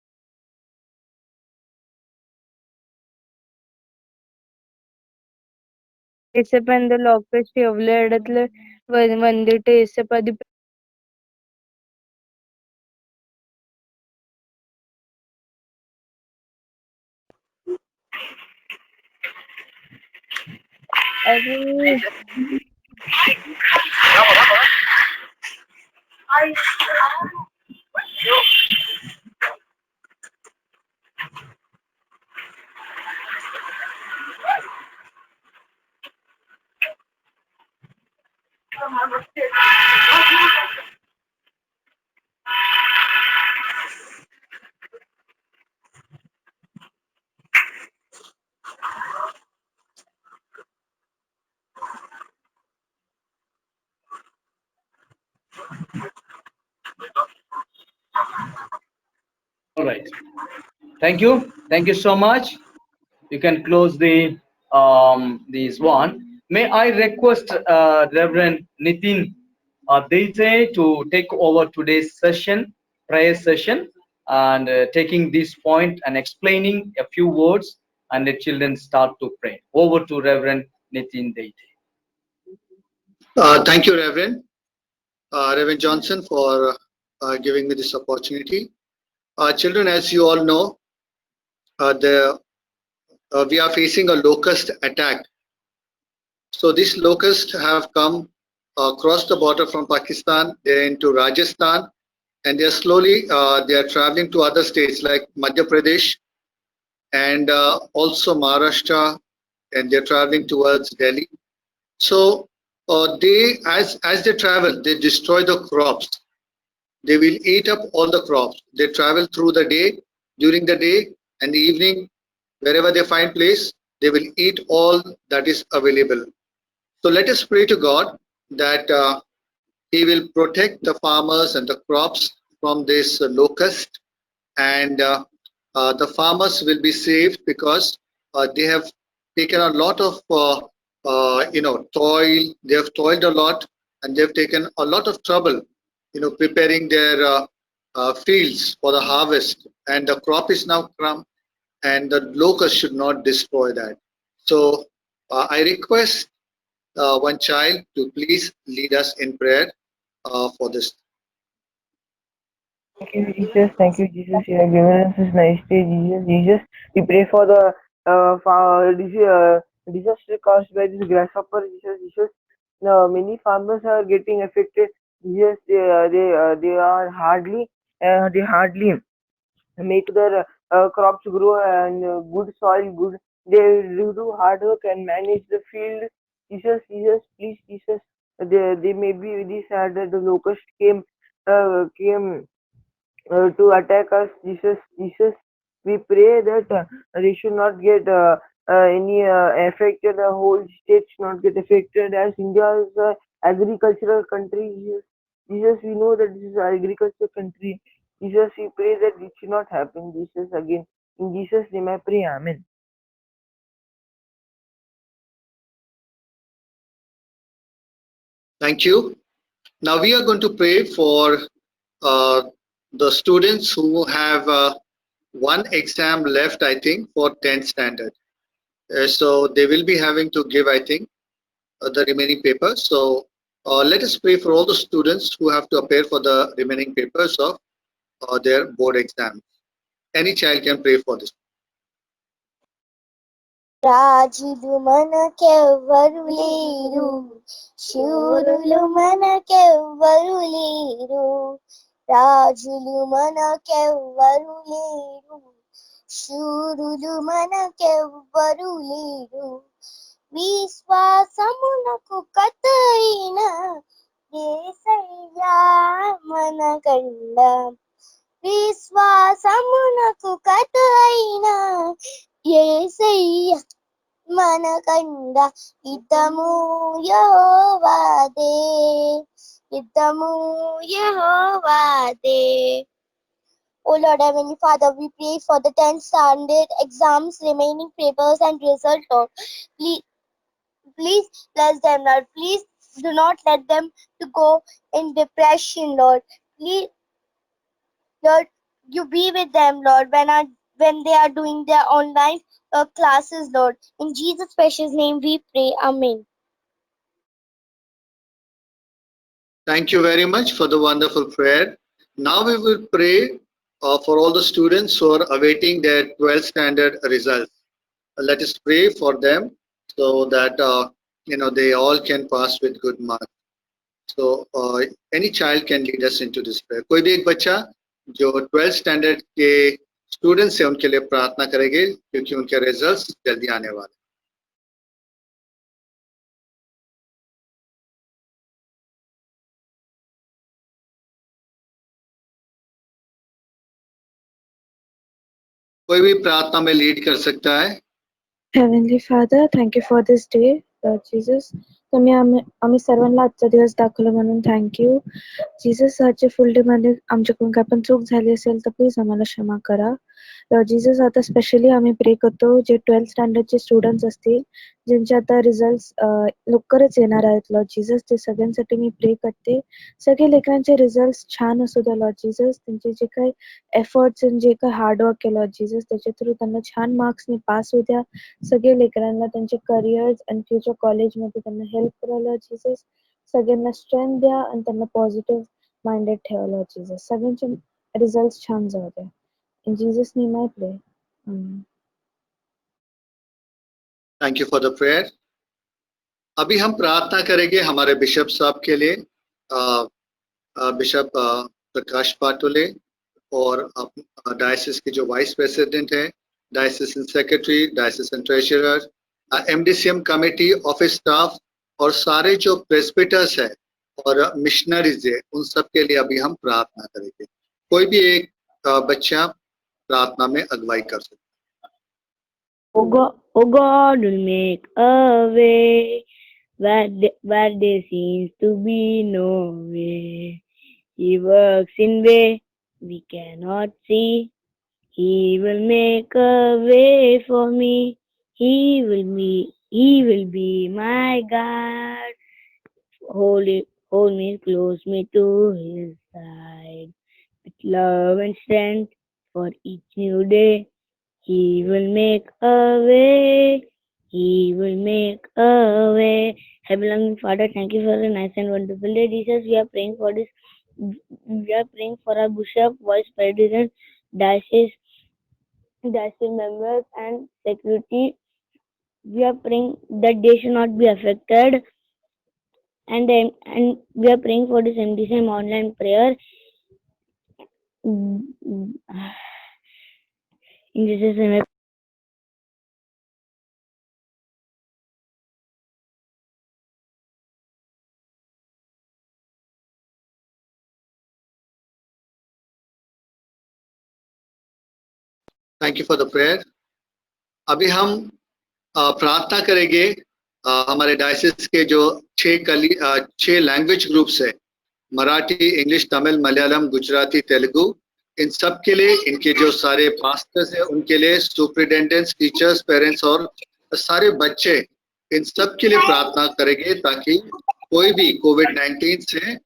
ஏசப்பா, இந்த லாக்டஸ்ட் எவ்வளவு இடத்துல வந்துட்டு ஏசப்பா, அது All right. Thank you. Thank you so much. You can close the this one. May I request Reverend Nitin Deite to take over today's session, prayer session, and taking this point and explaining a few words, and the children start to pray. Over to Reverend Nitin Deite. Thank you, Reverend Johnson, for giving me this opportunity. Children, as you all know, we are facing a locust attack. So these locusts have come across the border from Pakistan. They're into Rajasthan, and they're slowly they are traveling to other states like Madhya Pradesh and also Maharashtra, and they're traveling towards Delhi. So they, as they travel, they destroy the crops. They will eat up all the crops. They travel through the day, during the day and the evening, wherever they find place, they will eat all that is available. So let us pray to God that He will protect the farmers and the crops from this locust, and the farmers will be saved because they have taken a lot of toil. They have toiled a lot, and they have taken a lot of trouble, preparing their fields for the harvest, and the crop is now come, and the locust should not destroy that. So I request one child to please lead us in prayer for this. Thank you, Jesus. Thank you, Jesus. You have given us this nice day, Jesus. Jesus, we pray for the disaster caused by this grasshopper, Jesus. Jesus, many farmers are getting affected. Jesus, they hardly make their crops grow and good soil, good. They do hard work and manage the field. Jesus, Jesus, please, Jesus. They may be really sad that the locust came to attack us. Jesus, Jesus, we pray that they should not get any affected. The whole state should not get affected. As India is an agricultural country, Jesus, Jesus, we know that this is an agricultural country. Jesus, we pray that it should not happen. Jesus, again, in Jesus' name I pray. Amen. Thank you. Now we are going to pray for uh, the students who have one exam left, I think, for 10th standard. So they will be having to give, I think, the remaining papers. So let us pray for all the students who have to appear for the remaining papers of their board exam. Any child can pray for this. రాజులు మనకెవ్వరు లేరు, శూరులు మనకెవ్వరు లేరు. రాజులు మనకెవ్వరు లేరు, శూరులు మనకెవ్వరు లేరు. విశ్వాసమునకు కథైన యేసయ్యా మనకండ. విశ్వాసమునకు కథైన యేసయ్యా మనకండ. యుద్ధము యెహోవాదే, యుద్ధము యెహోవాదే. Oh Lord, Heavenly Father, we pray for the 10th standard exams, remaining papers and result, Lord. Please bless them, Lord. Please do not let them to go in depression, Lord. Please, Lord, you be with them, Lord, when they are doing their online classes, Lord. In Jesus' precious name we pray. Amen. Thank you very much for the wonderful prayer. Now we will pray for all the students who are awaiting their 12th standard results. Let us pray for them so that they all can pass with good marks. So any child can lead us into this prayer. कोई भी एक बच्चा जो 12th standard के students हैं उनके लिए प्रार्थना करेंगे क्योंकि उनके results जल्दी आने वाले. कोई भी प्रार्थना में लीड कर सकता है. Heavenly Father, thank you for this day, Lord Jesus. तुम्ही आम्ही सर्वांना आजचा दिवस दाखवला म्हणून थँक्यू. जीसस, आजच्या फुल डे मध्ये आमच्याकडून काय पण चूक झाली असेल तर प्लीज आम्हाला क्षमा करा. जीसस, आता स्पेशली आम्ही प्रे करतो जे 12th स्टँडर्डचे स्टुडंट्स असतील, ज्यांचे आता रिझल्ट लवकरच येणार आहेत. लॉर्ड जीसस, ते सगळ्यांसाठी मी प्रे करते. सगळे लेकरांचे रिझल्ट छान असू द्या लॉर्ड जीसस. त्यांचे जे काही एफर्ट्स आणि जे काही हार्डवर्क केलं लॉर्ड जीसस, त्याच्या थ्रू त्यांना छान मार्क्सने पास होऊ द्या. सगळे लेकरांना त्यांचे करिअर्स आणि फ्युचर कॉलेजमध्ये त्यांना हेल्प करा लॉर्ड जीसस. सगळ्यांना स्ट्रेंथ द्या आणि त्यांना पॉझिटिव्ह माइंडेड ठेवा लॉर्ड जीसस. सगळ्यांचे रिझल्ट छान जाऊ द्या. In Jesus' name I pray. Amen. Thank you for the prayer. अभी हम प्रार्थना करेंगे हमारे बिशप साहब के लिए, बिशप प्रकाश पाटोले, और डायसिस के जो वाइस प्रेसिडेंट हैं, diocese secretary, diocese treasurer, MDCM committee, office staff और सारे जो प्रेस्बिटर्स हैं और मिशनरीज है, उन सब के लिए अभी हम प्रार्थना करेंगे. कोई भी एक बच्चा प्रार्थना में अगुवाई कर सकता है. O God will make a way where there seems to be no way. He works in way we cannot see. He will make a way for me. He will be my God. Hold me close me to His side. With love and strength for each new day. He will make a way. He will make a way. Heavenly Father, thank you for the nice and wonderful day. Jesus, we are praying for this. We are praying for our bishop, vice president, diocese members, and security. We are praying that they should not be affected, and we are praying for this MDCM online prayer. In Jesus' name. Thank you for the prayer. अभी हम प्रार्थना करेंगे हमारे diocese के जो 6 language groups है, Marathi, English, Tamil, Malayalam, Gujarati, Telugu, इन सब के लिए, इनके जो सारे पास्टर्स हैं उनके लिए, सुपरिटेंडेंट्स, टीचर्स, पेरेंट्स और सारे बच्चे, इन सब के लिए प्रार्थना करेंगे ताकि कोई भी कोविड-19 से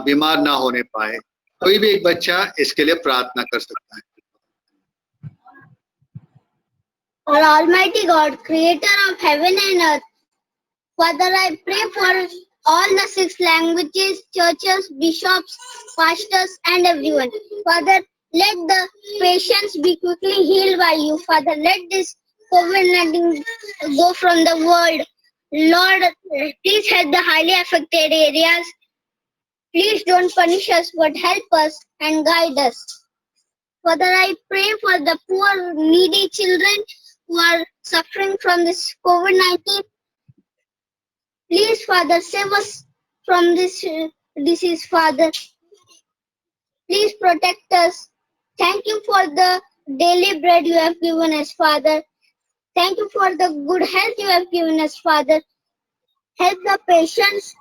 बीमार ना होने पाए. कोई भी एक बच्चा इसके लिए प्रार्थना कर सकता है. Our Almighty God, Creator of heaven and earth, Father, I pray for all the 6 languages, churches, bishops, pastors, and everyone. Father, let the patients be quickly healed by you. Father, let this COVID-19 go from the world. Lord, please help the highly affected areas. Please don't punish us, but help us and guide us. Father, I pray for the poor, needy children who are suffering from this COVID-19. Please, Father, save us from this disease, Father. Please protect us. Thank you for the daily bread you have given us, Father. Thank you for the good health you have given us, Father. Help the patients,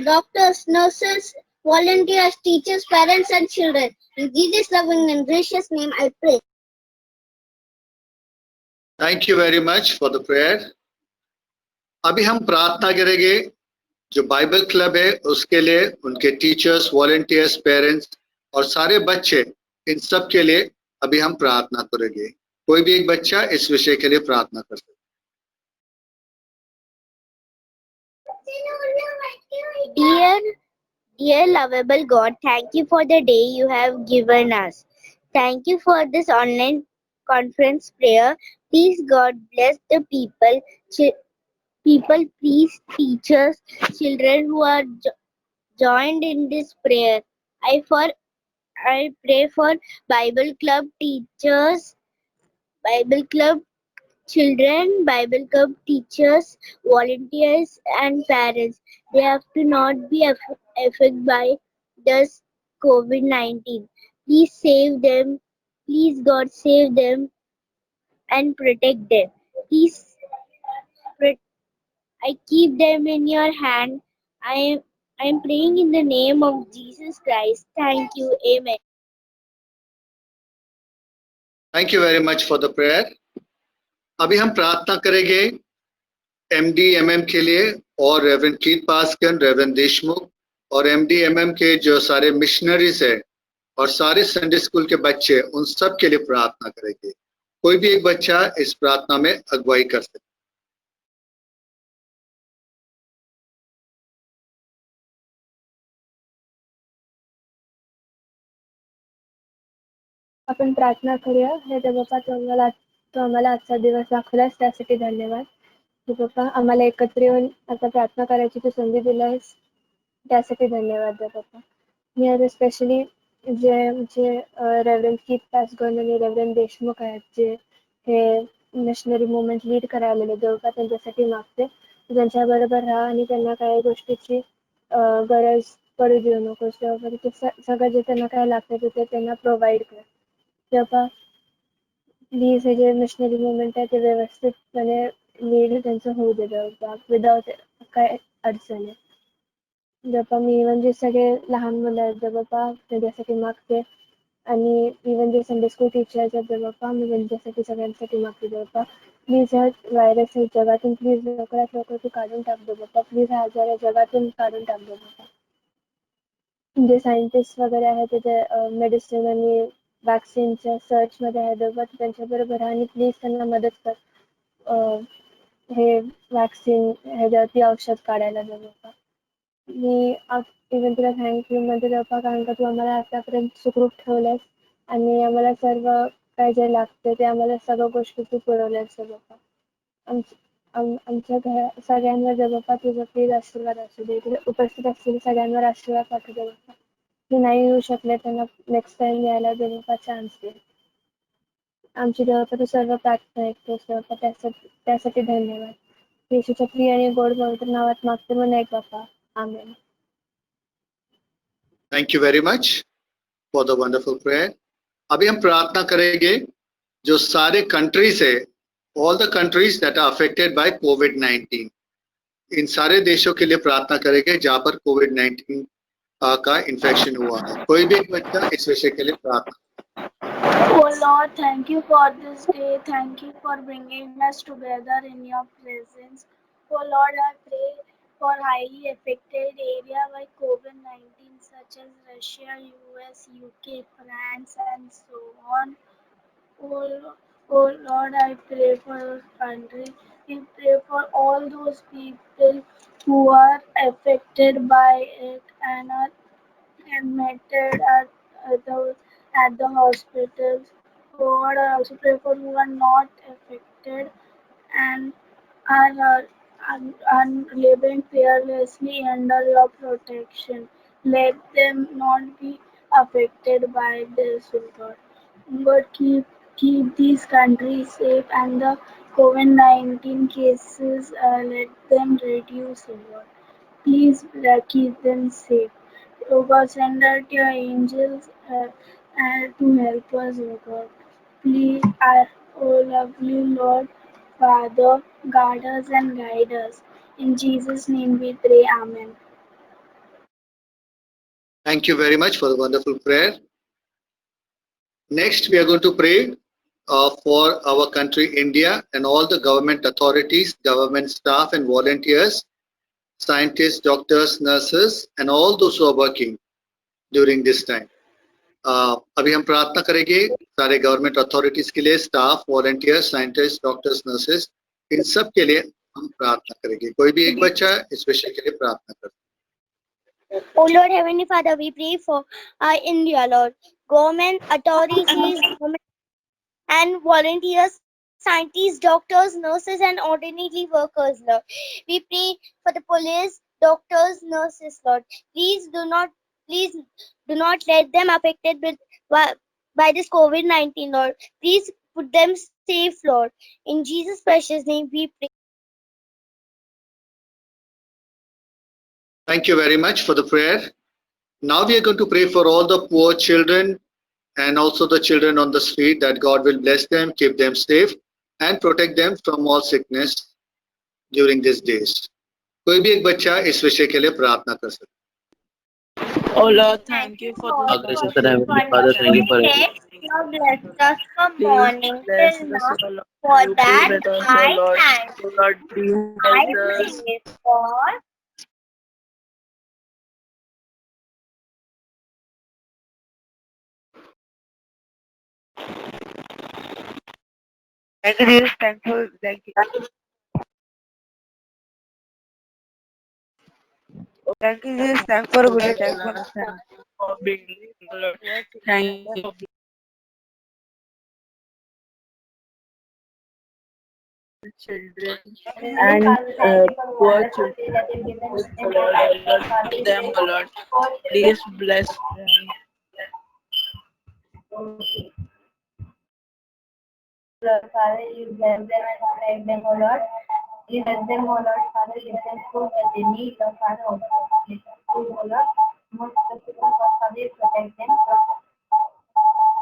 doctors, nurses, volunteers, teachers, parents, and children. In Jesus' loving and gracious name, I pray. Thank you very much for the prayer. अभी हम प्रार्थना करेंगे जो Bible club है उसके लिए, उनके teachers, volunteers, parents और सारे बच्चे, इन सब के लिए अभी हम प्रार्थना करेंगे. कोई भी एक बच्चा इस विषय के लिए प्रार्थना कर सकता Dear lovable God, thank you for the day you have given us. Thank you for this online conference prayer. Please, God, bless the people, please, teachers, children who are joined in this prayer. I pray for Bible club teachers, Bible club children, Bible club teachers, volunteers, and parents. They have to not be affected by this COVID-19. Please save them. Please, God, save them and protect them. Please I keep them in your hand. I am praying in the name of Jesus Christ. Thank you. Amen. Thank you very much for the prayer. अभी हम प्रार्थना करेंगे MD MM के लिए और reverend Keith पास्कन, reverend Deshmukh और MD MM के जो सारे मिशनरीज है और सारे संडे स्कूल के बच्चे, उन सब के लिए प्रार्थना करेंगे। कोई भी एक बच्चा इस प्रार्थना में अगुवाई कर सकता है। आपण प्रार्थना करूया. हे देव बाप्पा, तू आम्हाला आजचा दिवस दाखवलास त्यासाठी धन्यवाद. देव बाप्पा, आम्हाला एकत्र येऊन आता प्रार्थना करायची तू संधी दिलास त्यासाठी धन्यवाद देव बाप्पा. मी आज स्पेशली जे जे रेव्हरंड कीथ पासगन आणि रेव्हरंड देशमुख आहेत, जे हे मिशनरी मुवमेंट लीड करायला आलेले, देव बाप्पा त्यांच्यासाठी मागते. तू त्यांच्याबरोबर राहा आणि त्यांना काही गोष्टीची गरज पडू देऊ नकोस देव बाप्पा. ते सगळं जे त्यांना काय लागतं ते त्यांना प्रोव्हाइड कर देव बाप्पा. प्लीज हे जे मिशनरी मुवमेंट आहे ते व्यवस्थितपणे लीड त्यांचं होऊ दे देव बाप्पा, विदाउट काय अडचण आहे. देव बाप्पा, मी इव्हन जे सगळे लहान मुलं आहेत देव बाप्पा, त्यांच्यासाठी मागते. आणि इव्हन जे संडे स्कूल टीचर्स आहेत देव बाप्पा, मी त्यांच्यासाठी सगळ्यांसाठी मागते देव बाप्पा. प्लीज हा व्हायरस हे जगातून प्लीज लवकरात लवकर तू काढून टाक देव बाप्पा. प्लीज हा आजार आहे जगातून काढून टाक देव बाप्पा. जे सायंटिस्ट वगैरे आहेत ते मेडिसिन आणि वॅक्सिनच्या सर्चमध्ये आहे देव बाप्पा, त्यांच्याबरोबर राहा आणि प्लीज त्यांना मदत कर हे वॅक्सिन ह्याच्यावरती औषध काढायला देव बाप्पा. मी इव्हन तुला थँक्यू म्हणते देव बाप्पा, कारण का तू आम्हाला आतापर्यंत सुखरूप ठेवलंस आणि आम्हाला सर्व काय जे लागते ते आम्हाला सगळ्या गोष्टी तू पुरवल्यास देव बाप्पा. आमच्या सगळ्यांवर देव बाप्पा तुझा प्लीज आशीर्वाद असू दे. इकडे उपस्थित असलेल्या सगळ्यांवर आशीर्वाद पाठवू देव बाप्पा. जे नाही येऊ शकले त्यांना नेक्स्ट टाइम यायला देव बाप्पा चान्स दे. आमची देव बाप्पा तू सर्व प्रार्थना ऐकतोस देव बाप्पा, त्यासाठी धन्यवाद. येशूच्या प्रिय आणि गोड पवित्र नावात मागते म्हणून ऐक बाप्पा. आमेन. Thank you very much for the wonderful prayer. अभी हम प्रार्थना करेंगे जो सारे कंट्रीज है, all the countries that are affected by COVID-19, इन सारे देशों के लिए प्रार्थना करेंगे जहाँ पर COVID-19 का इन्फेक्शन हुआ है। कोई भी एक बच्चा इस विषय के लिए प्रार्थना। Oh Lord, thank you for this day. Thank you for bringing us together in your presence. Oh Lord, I pray for highly affected area by COVID-19 such as Russia, US, UK, France and so on. Oh Lord, I pray for those countries. We pray for all those people who are affected by it and are admitted at the hospitals. Lord, I also pray for who are not affected and are living fearlessly under your protection. Let them not be affected by this, O Lord. But keep these countries safe and the COVID-19 cases, let them reduce, O Lord. Please keep them safe. O God, send out your angels and to help us, O God. Please, our oh lovely Lord, Father, guard us and guide us. In Jesus' name we pray. Amen. Thank you very much for the wonderful prayer. Next, we are going to pray for our country, India, and all the government authorities, government staff and volunteers, scientists, doctors, nurses, and all those who are working during this time. अभी हम प्रार्थना करेंगे सारे government authorities के लिए, staff, volunteers, scientist, doctors, nurses, इन सब के लिए हम प्रार्थना करेंगे। कोई भी एक बच्चा इस विषय के लिए प्रार्थना करता है। Oh Lord, Heavenly Father, we pray for India, Lord. Government authorities and volunteers, scientists, doctors, nurses, and ordinary workers, Lord. We pray for the police, doctors, nurses, Lord. Please do not let them affected by this COVID-19, Lord. Please put them safe, Lord. In Jesus' precious name, we pray. Thank you very much for the prayer. Now we are going to pray for all the poor children and also the children on the street, that God will bless them, keep them safe, and protect them from all sickness during these days. कोई भी एक बच्चा इस विषय के लिए प्रार्थना कर सकता है. Oh Lord, thank you for this Gracious and Heavenly Father, thank you for everything. You have blessed us from Please morning bless till us, now. O Lord. For You be that, with us, O I Lord. thank O you. Lord, please I bless us. pray for Thank you, Jesus. Thankful. Thank you. Thank you, Jesus. Thank for good. Thank for Thank you for being with us, O Lord. Thank you for the children and poor children, O Lord. O Lord, give them, O Lord. Please bless them. Lord, Father, you bless them and protect them, O Lord. You bless them, O Lord, Father, give them food that they need, Lord, Father, also give them food, O Lord. Most specifically, Lord, Father, you protect them from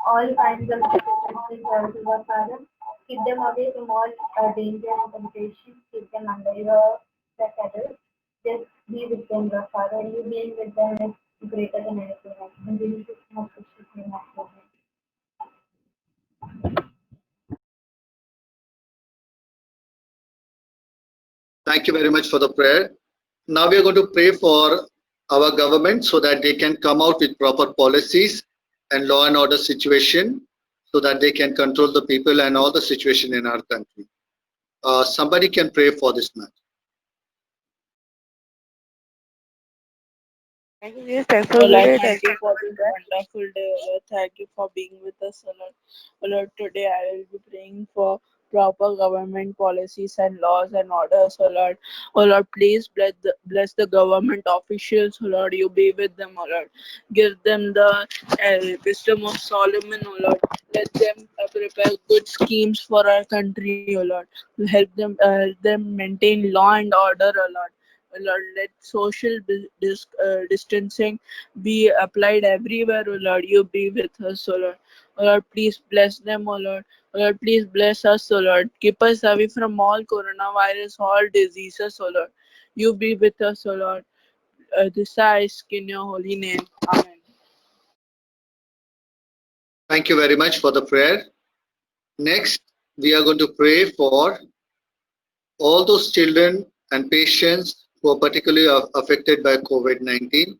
all kinds of situations, Lord, Father. Keep them away from all danger and temptation. Keep them under your shadow. Just be with them, Lord, Father. You being with them is greater than anything else. And we need to most specifically not for them. Thank you very much for the prayer. Now we are going to pray for our government so that they can come out with proper policies and law and order situation so that they can control the people and all the situation in our country. Somebody can pray for this matter. Thank you, Jesus. Thank for Oh Lord, good. thank you for this wonderful day, O Lord. Thank you for being with us, O Lord. O Lord, today I will be praying for proper government policies and laws and orders, O Lord. O Lord, please bless the government officials, O Lord. You be with them, O Lord. Give them the wisdom of Solomon, O Lord. Let them prepare good schemes for our country, O Lord. Help them maintain law and order, O Lord. Lord, let social distancing be applied everywhere, O Lord. You be with us, O Lord. O Lord, please bless them, O Lord. O Lord, please bless us, O Lord. Keep us away from all coronavirus, all diseases, O Lord. You be with us, O Lord. This I ask in your holy name. Amen. Thank you very much for the prayer. Next, we are going to pray for all those children and patients who are particularly affected by COVID-19.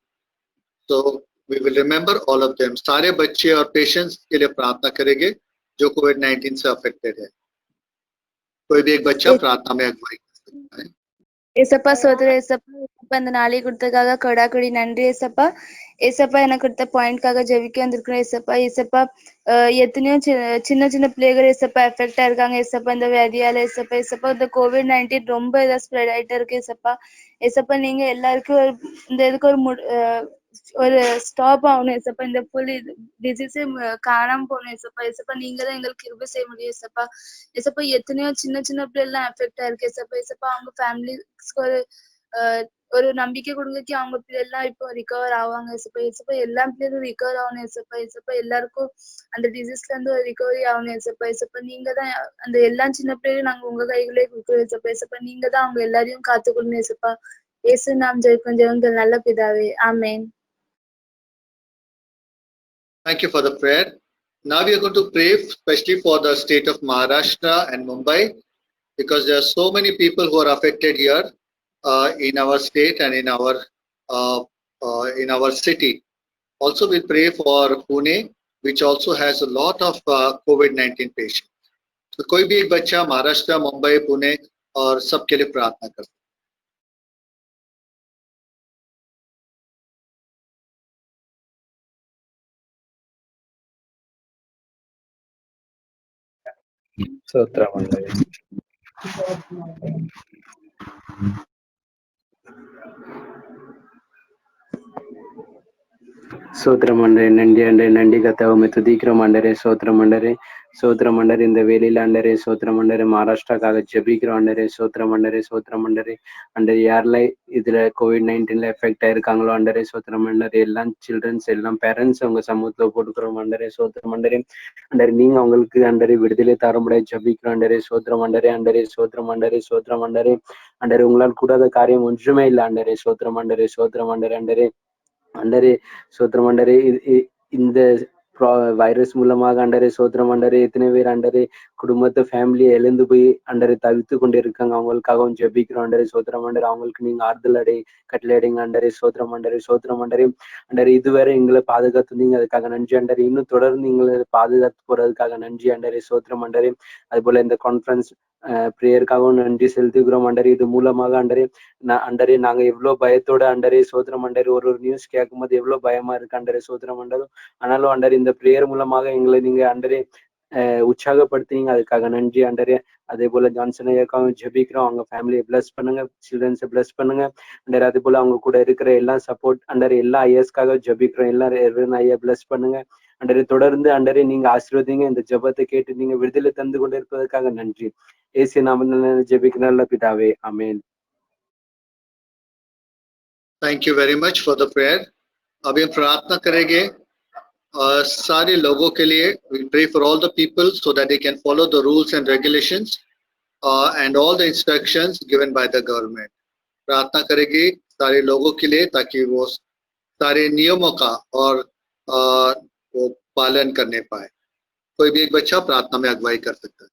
So we will remember all of them. सारे बच्चे और patients के लिए प्रार्थना करेंगे जो कोविड-19 से affected है. कोई भी एक बच्चा प्रार्थना में अगुवाई कर सकता है. ஏசப்பா சோதர ஏசப்பா இந்த நாளை கொடுத்ததுக்காக கொடாக்கொடி நன்றி ஏசப்பா. ஏசப்பா எனக்கு கொடுத்த பாயிண்ட்காக ஜெபிக்க வந்திருக்கிறேன் ஏசப்பா. ஏசப்பா எத்தனையோ சின்ன சின்ன பிள்ளைகள் ஏசப்பா எஃபெக்ட் ஆயிருக்காங்க ஏசப்பா இந்த வியாதியால ஏசப்பா. ஏசப்பா இந்த COVID-19 ரொம்ப இதா ஸ்ப்ரெட் ஆயிட்டே இருக்கு ஏசப்பா. ஏசப்பா நீங்க எல்லாருக்கும் இந்த இதுக்கு ஒரு ஸ்டாப் ஆகணும் ஏசப்பா. இந்த ஃபுல் டிசீஸே காணாம போகணும் ஏசப்பா. ஏசப்பா நீங்க தான் எங்களுக்கு கிருபை செய்ய முடியும் ஏசப்பா. ஏசப்பா எத்தனையோ சின்ன சின்ன பிள்ளைலாம் எஃபெக்ட் ஆயிருக்கு ஏசப்பா. ஏசப்பா அவங்க ஃபேமிலிஸ்க்கு ஒரு நம்பிக்கை கொடுங்க அவங்க பிள்ளைலாம் இப்போ ரிகவர் ஆவாங்க ஏசப்பா. ஏசப்பா எல்லா பிள்ளைகளும் ரிகவர் ஆகணும் ஏசப்பா. ஏசப்பா எல்லாருக்கும் அந்த டிசீஸ்ல இருந்து ஒரு ரிகவரி ஆகணும் ஏசப்பா. ஏசப்பா நீங்க தான் அந்த எல்லா சின்ன பிள்ளைகளும் நாங்க உங்க கைகளே கொடுக்குறோம் ஏசப்பா. ஏசப்பா நீங்க தான் அவங்க எல்லாரையும் காத்துக்கொள்ளணும் ஏசப்பா. இயேசு நாம் ஜெபங்கள் நல்ல பிதாவே. ஆமென். Thank you for the prayer. Now we are going to pray especially for the state of Maharashtra and Mumbai because there are so many people who are affected here in our state and in our city. Also, we'll pray for Pune, which also has a lot of COVID-19 patients. तो कोई भी एक बच्चा महाराष्ट्र, मुंबई, पुणे और सबके लिए प्रार्थना करता है. స్తోత్రం అండి. స్తోత్రం అండి. నండి అండి నండి గత మెతుదీక్రం అండరే స్తోత్రం అండరే சோத்திரம் ஆண்டவரே, இந்த வேலையில ஆண்டவரே சோத்திரம் ஆண்டவரே, மகாராஷ்டிராக்காக ஜெபிக்கிறோம் ஆண்டவரே, சோத்திரம் ஆண்டவரே, சோத்திரம் ஆண்டவரே. ஆண்டவரே, யாரெல்லாம் இதுல COVID-19 எஃபெக்ட் ஆயிருக்காங்களோ ஆண்டவரே சோத்திரம் ஆண்டவரே, எல்லாம் சில்ட்ரன்ஸ் எல்லாம் பேரண்ட்ஸ் அவங்க சமூகத்துல போட்டுக்கிறோம் ஆண்டவரே, சோத்திரம் ஆண்டவரே. ஆண்டவரே, நீங்க அவங்களுக்கு ஆண்டவரே விடுதலை தர முடியாது ஜெபிக்கிறோம் ஆண்டவரே, சோத்திரம் ஆண்டவரே. ஆண்டவரே சோத்திரம் ஆண்டவரே, சோத்திரம் ஆண்டவரே. ஆண்டவரே, உங்களால் கூடாத காரியம் ஒன்றுமே இல்லை ஆண்டவரே, சோத்திரம் ஆண்டவரே, சோத்திரம் ஆண்டவரே. ஆண்டவரே ஆண்டவரே சோத்திரம் ஆண்டவரே, இந்த வைரஸ் மூலமாக ஆண்டவரே சோத்திரம் ஆண்டவரே, எத்தனை பேர் ஆண்டவரே குடும்பத்தை ஃபேமிலியை எழுந்து போய் ஆண்டவரே தவித்து கொண்டு இருக்காங்க. அவங்களுக்காகவும் ஜெபிக்கிறோம் ஆண்டவரே, சோத்திரம் ஆண்டவரே. அவங்களுக்கு நீங்க ஆறுதல் கட்டளை அடைங்க ஆண்டவரே, சோத்திரம் ஆண்டவரே, சோத்திரம் ஆண்டவரே. ஆண்டவரே, இதுவரை எங்களை பாதுகாத்துனீங்க, அதுக்காக நன்றி ஆண்டவரே. இன்னும் தொடர்ந்து எங்களை பாதுகாத்து போறதுக்காக நன்றி ஆண்டவரே, சோத்திரம் ஆண்டவரே. அது போல இந்த கான்ஃபரன்ஸ் பிரேயருக்காகவும் நன்றி செலுத்துகிறோம் ஆண்டவரே. இது மூலமாக ஆண்டவரே ஆண்டவரே, நாங்க எவ்வளவு பயத்தோட ஆண்டவரே சோத்திரம் ஆண்டவரே, ஒரு நியூஸ் கேட்கும் போது எவ்வளவு பயமா இருக்கு ஆண்டவரே, சோத்திரம் ஆண்டவரே. ஆனாலும் ஆண்டவரே, இந்த பிரேயர் மூலமாக எங்களை நீங்க ஆண்டவரே உற்சாகப்படுத்துனீங்க, அதுக்காக நன்றி ஆண்டவரே. அதே போல ஜான்சன் ஐயாக்காவும் ஜெபிக்கிறோம், அவங்க ஃபேமிலியை பிளஸ் பண்ணுங்க, சில்ட்ரன்ஸை பிளஸ் பண்ணுங்க ஆண்டவரே. அதே போல அவங்க கூட இருக்கிற எல்லா சப்போர்ட் ஆண்டவரே, எல்லா ஐஎஸ்க்காக ஜெபிக்கிறோம், எல்லாரும் ஐயா பிளஸ் பண்ணுங்க ஆண்டவரே. தொடர்ந்து ஆண்டவரே நீங்க ஆசீர்வதிங்க, இந்த ஜெபத்தை கேட்டு நீங்க விடுதலை தந்து கொண்டு இருப்பதற்காக நன்றி. இயேசு நாமத்தில் ஜெபிக்கிற நல்ல பிதாவே, ஆமென். Thank you very much for the prayer. अभी हम प्रार्थना करेंगे सारे लोगों के लिए. We pray for all the people so that they can follow the rules and regulations and all the instructions given by the government. प्रार्थना करेंगे सारे लोगों के लिए ताकि वो सारे नियमों का और वो पालन करने पाए. कोई भी एक बच्चा प्रार्थना में अगुवाई कर सकता है.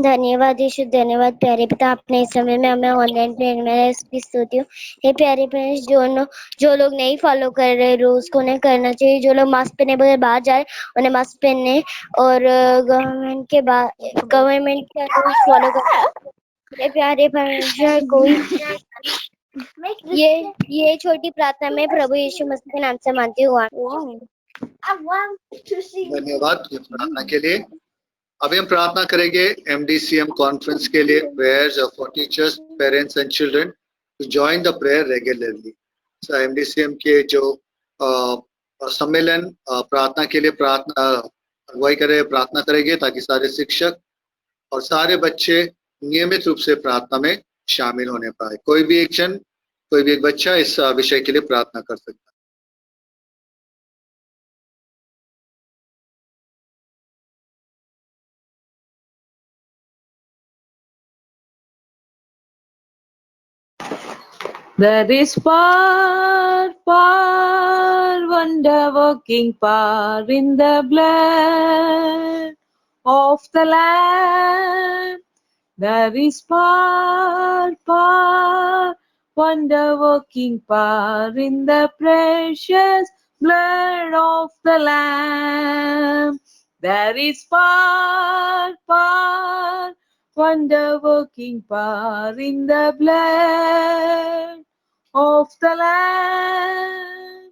धन्यवाद यीशु, धन्यवाद प्यारे पिता, अपने इस समय में हमें ऑनलाइन प्रेयर में इसकी स्तुति हो। हे प्यारे पेरेंट्स, जो लोग नहीं फॉलो कर रहे रूल्स को उन्हें करना चाहिए, जो लोग मास्क पहने बगैर बाहर जाए उन्हें मास्क पहनने और गवर्नमेंट के रूल्स फॉलो कर। हे प्यारे पेरेंट्स, कोई ये छोटी प्रार्थना में प्रभु यीशु मसीह के नाम से मानती हुआ। धन्यवाद प्रार्थना के लिए. अभी हम प्रार्थना करेंगे MDCM कॉन्फ्रेंस के लिए. Prayers for teachers, parents and children to join the prayer regularly. MDCM के जो सम्मेलन प्रार्थना के लिए अगुवाई प्रार्थना करेंगे ताकि सारे शिक्षक और सारे बच्चे नियमित रूप से प्रार्थना में शामिल होने पाए. कोई भी एक बच्चा इस विषय के लिए प्रार्थना कर सकता है. There is power, wonder-working power in the blood of the Lamb. There is power, wonder-working power in the precious blood of the Lamb. There is power, wonder-working power in the blood of the Lamb.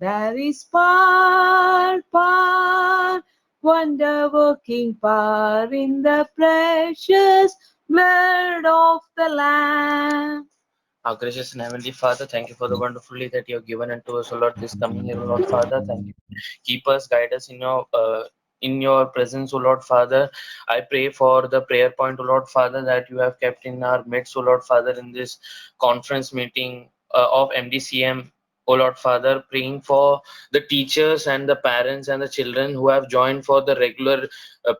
There is power, wonder-working power in the precious blood of the Lamb. Our gracious and heavenly Father, thank you for the wonderful day that you have given unto us, O Lord, this coming year, O Lord Father. Thank you. Keep us, guide us in your presence, O Lord Father. I pray for the prayer point, O Lord Father, that you have kept in our midst, O Lord Father, in this conference meeting of MDCM, O Lord Father, praying for the teachers and the parents and the children who have joined for the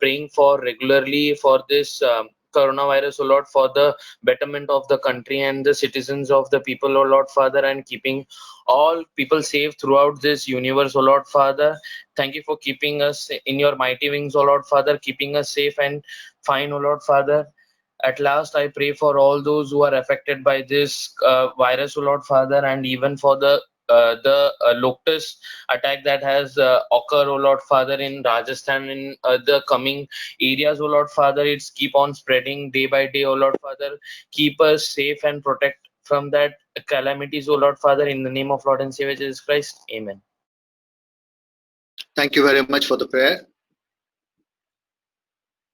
praying for regularly for this coronavirus, O Lord, for the betterment of the country and the citizens of the people, O Lord Father, and keeping all people safe throughout this universe, O Lord Father. Thank you for keeping us in your mighty wings, O Lord Father, keeping us safe and fine, O Lord Father. At last, I pray for all those who are affected by this virus, O Lord Father, and even for the locust attack that has occurred, O Lord Father, in Rajasthan, in the coming areas, O Lord Father. It's keep on spreading day by day, O Lord Father. Keep us safe and protect from that calamities, O Lord Father, in the name of Lord and Savior Jesus Christ. Amen. Thank you very much for the prayer.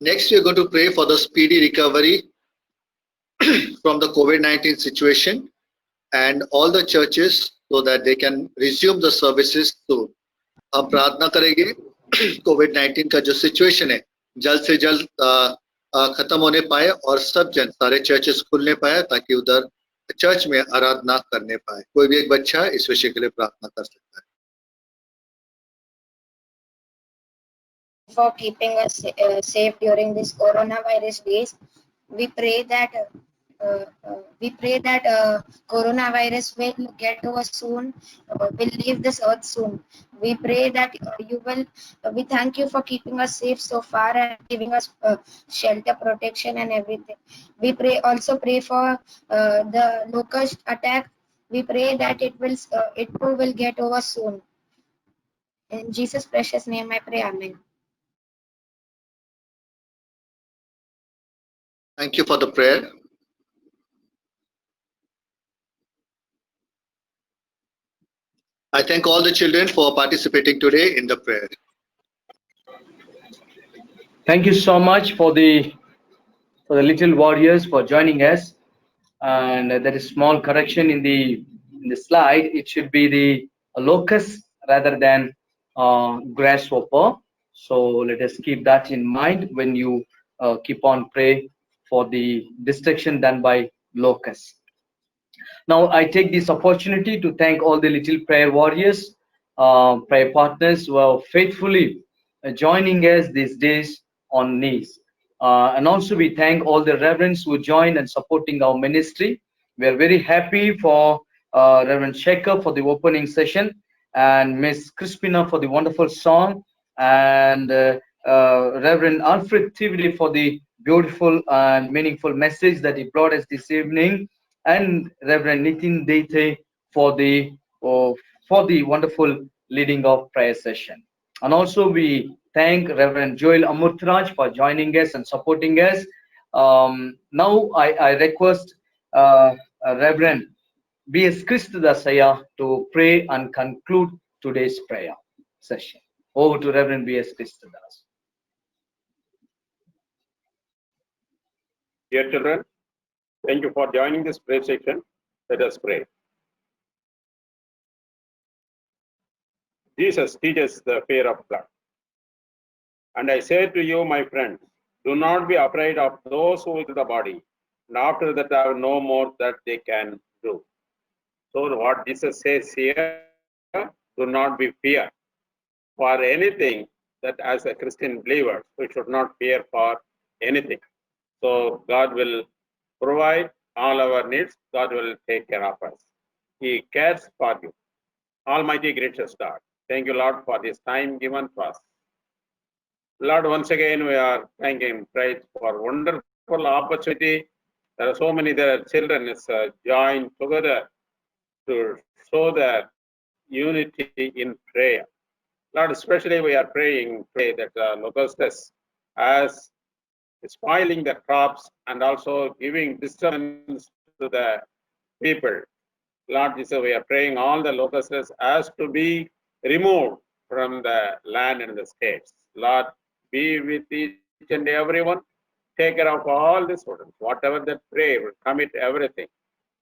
Next, we are going to pray for the speedy recovery from the COVID-19 situation and all the churches so that they can resume the services soon. हम प्रार्थना करेंगे कोविड-19 का जो situation है जल्द से जल्द खत्म होने पाए और सब जन सारे चर्चेस खुलने पाए ताकि उधर चर्च में आराधना करने पाए। कोई भी एक बच्चा इस विषय के लिए प्रार्थना कर सकता है। For keeping us safe during this coronavirus days, we pray that coronavirus will get over soon, will leave this earth soon. We pray that we thank you for keeping us safe so far and giving us shelter, protection and everything. We also pray for the locust attack. We pray that it too will get over soon. In Jesus' precious name I pray, Amen. Thank you for the prayer. I thank all the children for participating today in the prayer. Thank you so much for the little warriors for joining us. And there is small correction in the slide. It should be the locust rather than grasshopper. So let us keep that in mind when you keep on pray for the destruction done by locusts. Now I take this opportunity to thank all the little prayer warriors, prayer partners who are faithfully joining us these days on knees. And also we thank all the reverends who join and supporting our ministry. We are very happy for Reverend Shekhar for the opening session and Miss Crispina for the wonderful song, and Reverend Alfred Tively for the beautiful and meaningful message that he brought us this evening, and Reverend Nitin Dete for the wonderful leading of prayer session. And also we thank Reverend Joel Amurthraj for joining us and supporting us. Now I request Reverend B.S. Christodasaya to pray and conclude today's prayer session. Over to Reverend B.S. Christodas. Dear children, thank you for joining this prayer section. Let us pray. Jesus teaches the fear of God. And I say to you, my friends, do not be afraid of those who kill the body, and after that have no more that they can do. So what Jesus says here, do not be fear for anything, that as a Christian believer, we should not fear for anything. So God will provide all our needs. God will take care of us. He cares for you. Almighty gracious God, thank you, Lord, for this time given to us. Lord, once again we are thanking praise for wonderful opportunity. There are so many children is joined together to show their unity in prayer. Lord, especially we are praying that locusts as spoiling the crops and also giving disturbance to the people. Lord Jesus, we are praying all the locusts as to be removed from the land and the states. Lord, be with each and everyone. Take care of all the students. Whatever they pray, will commit everything.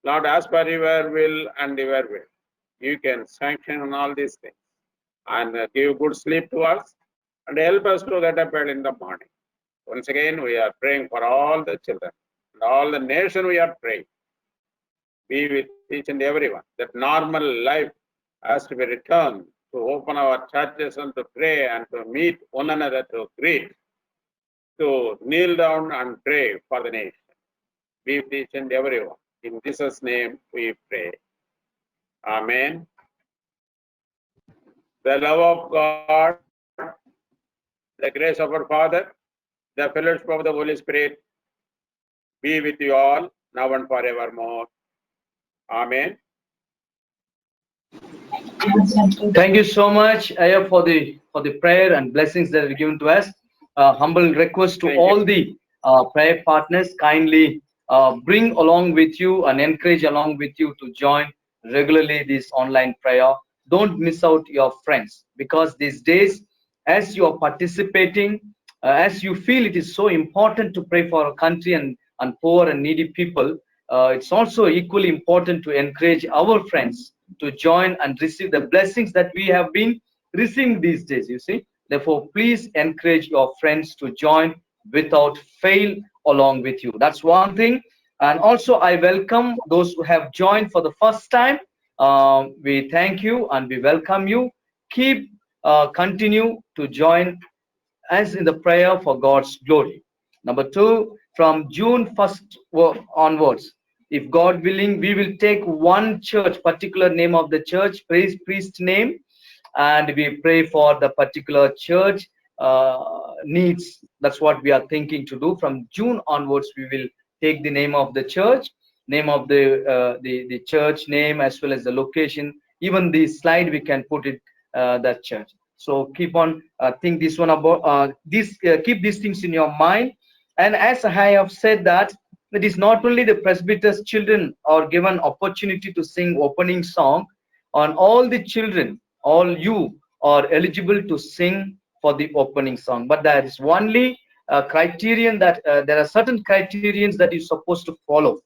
Lord, as per your will and your will, you can sanction on all these things and give good sleep to us and help us to get up early in the morning. Once again, we are praying for all the children and all the nation. We are praying. Be with each and everyone. That normal life has to be returned, to open our churches and to pray and to meet one another, to greet, to kneel down and pray for the nation. Be with each and everyone. In Jesus' name we pray. Amen. The love of God, the grace of our Father, the fellowship of the Holy Spirit be with you all now and forevermore. Amen. Thank you so much, Aya, for the prayer and blessings that are given to us. Humble request to Thank all you. the prayer partners, kindly bring along with you and encourage along with you to join regularly this online prayer. Don't miss out your friends, because these days, as you are participating, as you feel it is so important to pray for our country and poor and needy people, it's also equally important to encourage our friends to join and receive the blessings that we have been receiving these days, you see. Therefore, please encourage your friends to join without fail along with you. That's one thing. And also, I welcome those who have joined for the first time. We thank you and we welcome you. Keep continue to join as in the prayer for God's glory. Number two, from June 1st onwards, if God willing, we will take one church, particular name of the church, priest name, and we pray for the particular church needs. That's what we are thinking to do. From June onwards, we will take the name of the church, name of the church name, as well as the location. Even the slide we can put it that church. So keep on think this one about keep these things in your mind. And as I have said that it is not only the presbyter's children are given opportunity to sing opening song, on all the children, all you are eligible to sing for the opening song. But there is only a criterion that there are certain criterions that you're supposed to follow.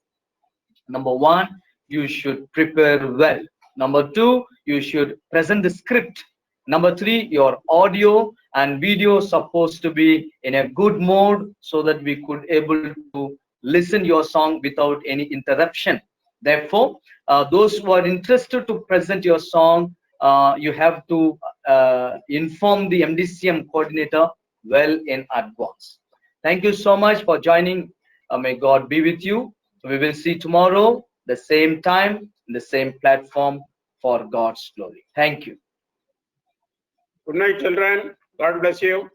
Number one, you should prepare well. Number two, you should present the script. Number three, your audio and video supposed to be in a good mode so that we could able to listen your song without any interruption. Therefore, those who are interested to present your song, you have to inform the MDCM coordinator well in advance. Thank you so much for joining. May God be with you. We will see tomorrow, the same time, the same platform for God's glory. Thank you. Good night, children. God bless you.